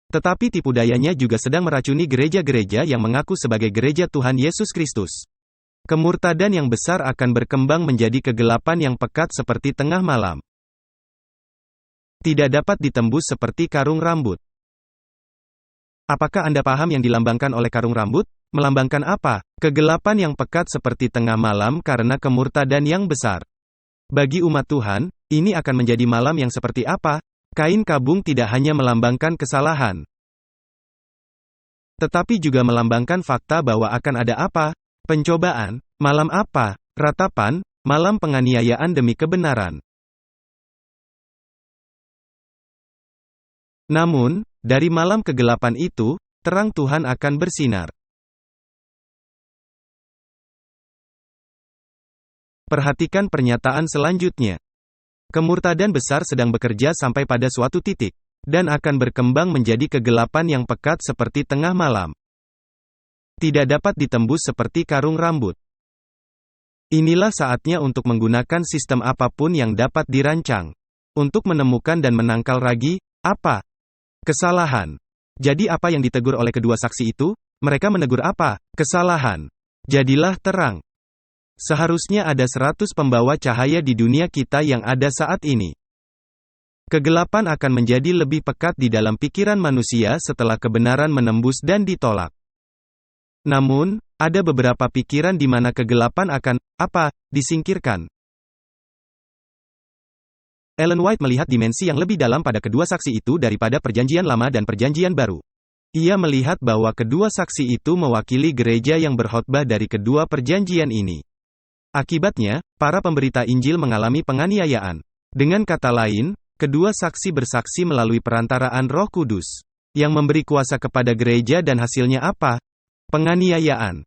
Tetapi tipu dayanya juga sedang meracuni gereja-gereja yang mengaku sebagai gereja Tuhan Yesus Kristus. Kemurtadan yang besar akan berkembang menjadi kegelapan yang pekat seperti tengah malam. Tidak dapat ditembus seperti karung rambut. Apakah Anda paham yang dilambangkan oleh karung rambut? Melambangkan apa? Kegelapan yang pekat seperti tengah malam karena kemurtadan yang besar. Bagi umat Tuhan, ini akan menjadi malam yang seperti apa? Kain kabung tidak hanya melambangkan kesalahan, tetapi juga melambangkan fakta bahwa akan ada apa? Pencobaan, malam apa? Ratapan, malam penganiayaan demi kebenaran. Namun, dari malam kegelapan itu, terang Tuhan akan bersinar. Perhatikan pernyataan selanjutnya. Kemurtadan besar sedang bekerja sampai pada suatu titik, dan akan berkembang menjadi kegelapan yang pekat seperti tengah malam. Tidak dapat ditembus seperti karung rambut. Inilah saatnya untuk menggunakan sistem apapun yang dapat dirancang, untuk menemukan dan menangkal ragi, apa? Kesalahan. Jadi apa yang ditegur oleh kedua saksi itu? Mereka menegur apa? Kesalahan. Jadilah terang. Seharusnya ada 100 pembawa cahaya di dunia kita yang ada saat ini. Kegelapan akan menjadi lebih pekat di dalam pikiran manusia setelah kebenaran menembus dan ditolak. Namun, ada beberapa pikiran di mana kegelapan akan, disingkirkan. Ellen White melihat dimensi yang lebih dalam pada kedua saksi itu daripada Perjanjian Lama dan Perjanjian Baru. Ia melihat bahwa kedua saksi itu mewakili gereja yang berkhotbah dari kedua perjanjian ini. Akibatnya, para pemberita Injil mengalami penganiayaan. Dengan kata lain, kedua saksi bersaksi melalui perantaraan Roh Kudus, yang memberi kuasa kepada gereja dan hasilnya apa? Penganiayaan.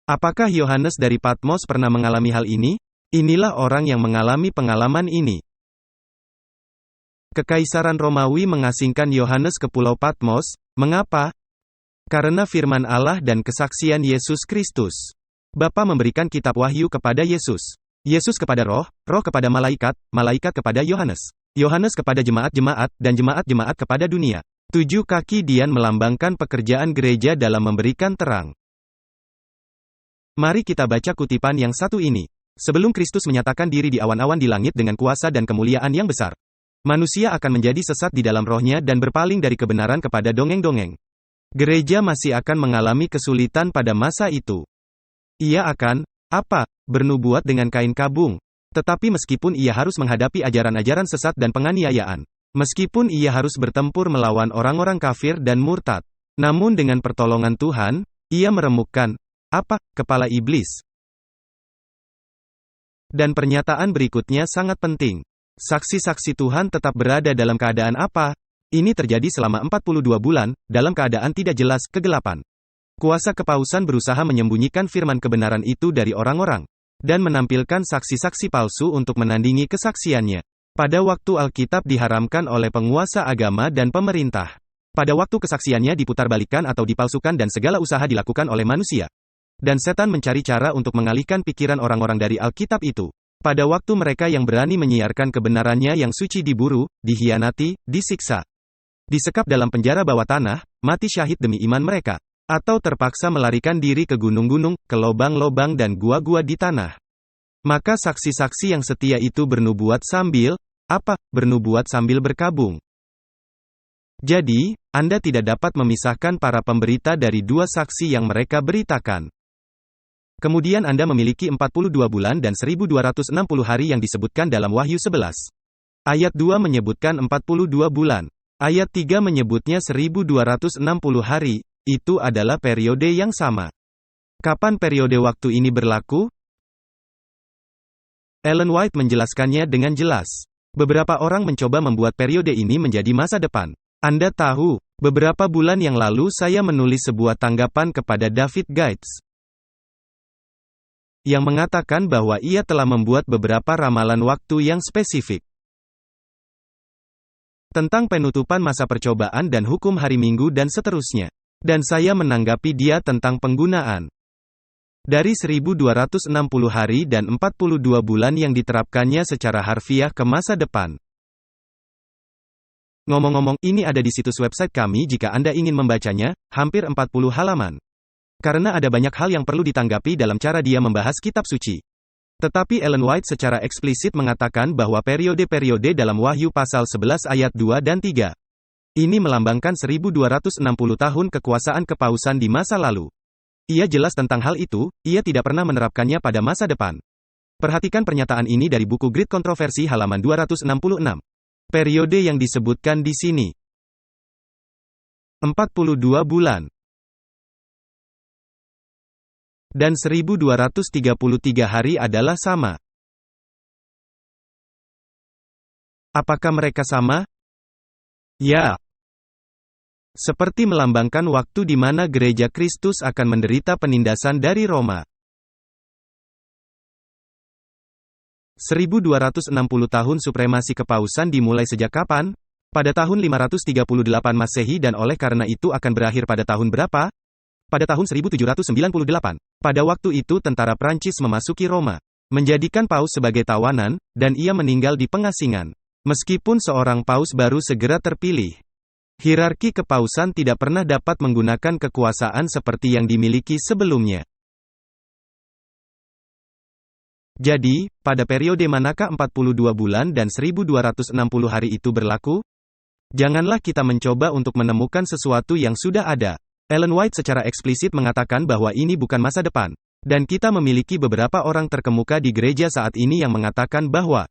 Apakah Yohanes dari Patmos pernah mengalami hal ini? Inilah orang yang mengalami pengalaman ini. Kekaisaran Romawi mengasingkan Yohanes ke Pulau Patmos. Mengapa? Karena firman Allah dan kesaksian Yesus Kristus. Bapa memberikan kitab Wahyu kepada Yesus. Yesus kepada Roh, Roh kepada malaikat, malaikat kepada Yohanes. Yohanes kepada jemaat-jemaat, dan jemaat-jemaat kepada dunia. 7 kaki Dian melambangkan pekerjaan gereja dalam memberikan terang. Mari kita baca kutipan yang satu ini. Sebelum Kristus menyatakan diri di awan-awan di langit dengan kuasa dan kemuliaan yang besar, manusia akan menjadi sesat di dalam rohnya dan berpaling dari kebenaran kepada dongeng-dongeng. Gereja masih akan mengalami kesulitan pada masa itu. Ia akan, bernubuat dengan kain kabung. Tetapi meskipun ia harus menghadapi ajaran-ajaran sesat dan penganiayaan, meskipun ia harus bertempur melawan orang-orang kafir dan murtad, namun dengan pertolongan Tuhan, ia meremukkan, kepala iblis. Dan pernyataan berikutnya sangat penting. Saksi-saksi Tuhan tetap berada dalam keadaan apa? Ini terjadi selama 42 bulan, dalam keadaan tidak jelas, kegelapan. Kuasa kepausan berusaha menyembunyikan firman kebenaran itu dari orang-orang, dan menampilkan saksi-saksi palsu untuk menandingi kesaksiannya. Pada waktu Alkitab diharamkan oleh penguasa agama dan pemerintah. Pada waktu kesaksiannya diputarbalikkan atau dipalsukan dan segala usaha dilakukan oleh manusia. Dan setan mencari cara untuk mengalihkan pikiran orang-orang dari Alkitab itu. Pada waktu mereka yang berani menyiarkan kebenarannya yang suci diburu, dihianati, disiksa, disekap dalam penjara bawah tanah, mati syahid demi iman mereka, atau terpaksa melarikan diri ke gunung-gunung, ke lobang-lobang dan gua-gua di tanah. Maka saksi-saksi yang setia itu bernubuat sambil, bernubuat sambil berkabung. Jadi, Anda tidak dapat memisahkan para pemberita dari dua saksi yang mereka beritakan. Kemudian Anda memiliki 42 bulan dan 1260 hari yang disebutkan dalam Wahyu 11. Ayat 2 menyebutkan 42 bulan. Ayat 3 menyebutnya 1260 hari. Itu adalah periode yang sama. Kapan periode waktu ini berlaku? Ellen White menjelaskannya dengan jelas. Beberapa orang mencoba membuat periode ini menjadi masa depan. Anda tahu, beberapa bulan yang lalu saya menulis sebuah tanggapan kepada David Gates, yang mengatakan bahwa ia telah membuat beberapa ramalan waktu yang spesifik tentang penutupan masa percobaan dan hukum hari Minggu dan seterusnya. Dan saya menanggapi dia tentang penggunaan dari 1260 hari dan 42 bulan yang diterapkannya secara harfiah ke masa depan. Ngomong-ngomong, ini ada di situs website kami jika Anda ingin membacanya, hampir 40 halaman. Karena ada banyak hal yang perlu ditanggapi dalam cara dia membahas kitab suci. Tetapi Ellen White secara eksplisit mengatakan bahwa periode-periode dalam Wahyu pasal 11 ayat 2 dan 3 ini melambangkan 1260 tahun kekuasaan kepausan di masa lalu. Ia jelas tentang hal itu, ia tidak pernah menerapkannya pada masa depan. Perhatikan pernyataan ini dari buku Great Kontroversi halaman 266. Periode yang disebutkan di sini 42 bulan dan 1233 hari adalah sama. Apakah mereka sama? Ya. Seperti melambangkan waktu di mana gereja Kristus akan menderita penindasan dari Roma. 1260 tahun supremasi kepausan dimulai sejak kapan? Pada tahun 538 Masehi dan oleh karena itu akan berakhir pada tahun berapa? Pada tahun 1798. Pada waktu itu tentara Prancis memasuki Roma, menjadikan paus sebagai tawanan, dan ia meninggal di pengasingan. Meskipun seorang paus baru segera terpilih, hierarki kepausan tidak pernah dapat menggunakan kekuasaan seperti yang dimiliki sebelumnya. Jadi, pada periode manakah 42 bulan dan 1260 hari itu berlaku? Janganlah kita mencoba untuk menemukan sesuatu yang sudah ada. Ellen White secara eksplisit mengatakan bahwa ini bukan masa depan. Dan kita memiliki beberapa orang terkemuka di gereja saat ini yang mengatakan bahwa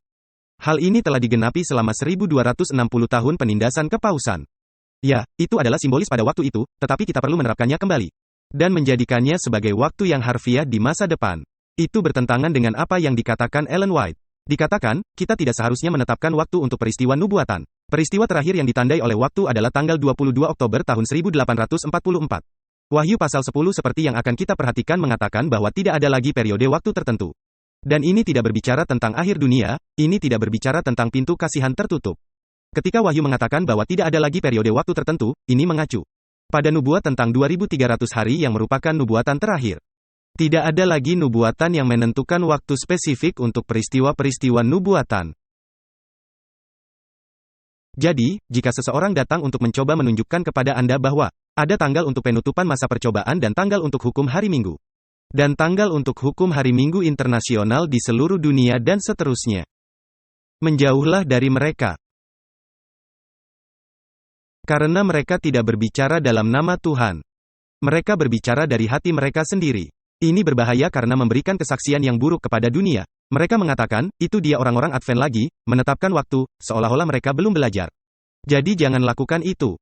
hal ini telah digenapi selama 1260 tahun penindasan kepausan. Ya, itu adalah simbolis pada waktu itu, tetapi kita perlu menerapkannya kembali. Dan menjadikannya sebagai waktu yang harfiah di masa depan. Itu bertentangan dengan apa yang dikatakan Ellen White. Dikatakan, kita tidak seharusnya menetapkan waktu untuk peristiwa nubuatan. Peristiwa terakhir yang ditandai oleh waktu adalah tanggal 22 Oktober tahun 1844. Wahyu pasal 10 seperti yang akan kita perhatikan mengatakan bahwa tidak ada lagi periode waktu tertentu. Dan ini tidak berbicara tentang akhir dunia, ini tidak berbicara tentang pintu kasihan tertutup. Ketika Wahyu mengatakan bahwa tidak ada lagi periode waktu tertentu, ini mengacu pada nubuat tentang 2300 hari yang merupakan nubuatan terakhir. Tidak ada lagi nubuatan yang menentukan waktu spesifik untuk peristiwa-peristiwa nubuatan. Jadi, jika seseorang datang untuk mencoba menunjukkan kepada Anda bahwa ada tanggal untuk penutupan masa percobaan dan tanggal untuk hukum hari Minggu, dan tanggal untuk hukum hari Minggu internasional di seluruh dunia dan seterusnya, menjauhlah dari mereka. Karena mereka tidak berbicara dalam nama Tuhan. Mereka berbicara dari hati mereka sendiri. Ini berbahaya karena memberikan kesaksian yang buruk kepada dunia. Mereka mengatakan, itu dia orang-orang Advent lagi, menetapkan waktu, seolah-olah mereka belum belajar. Jadi jangan lakukan itu.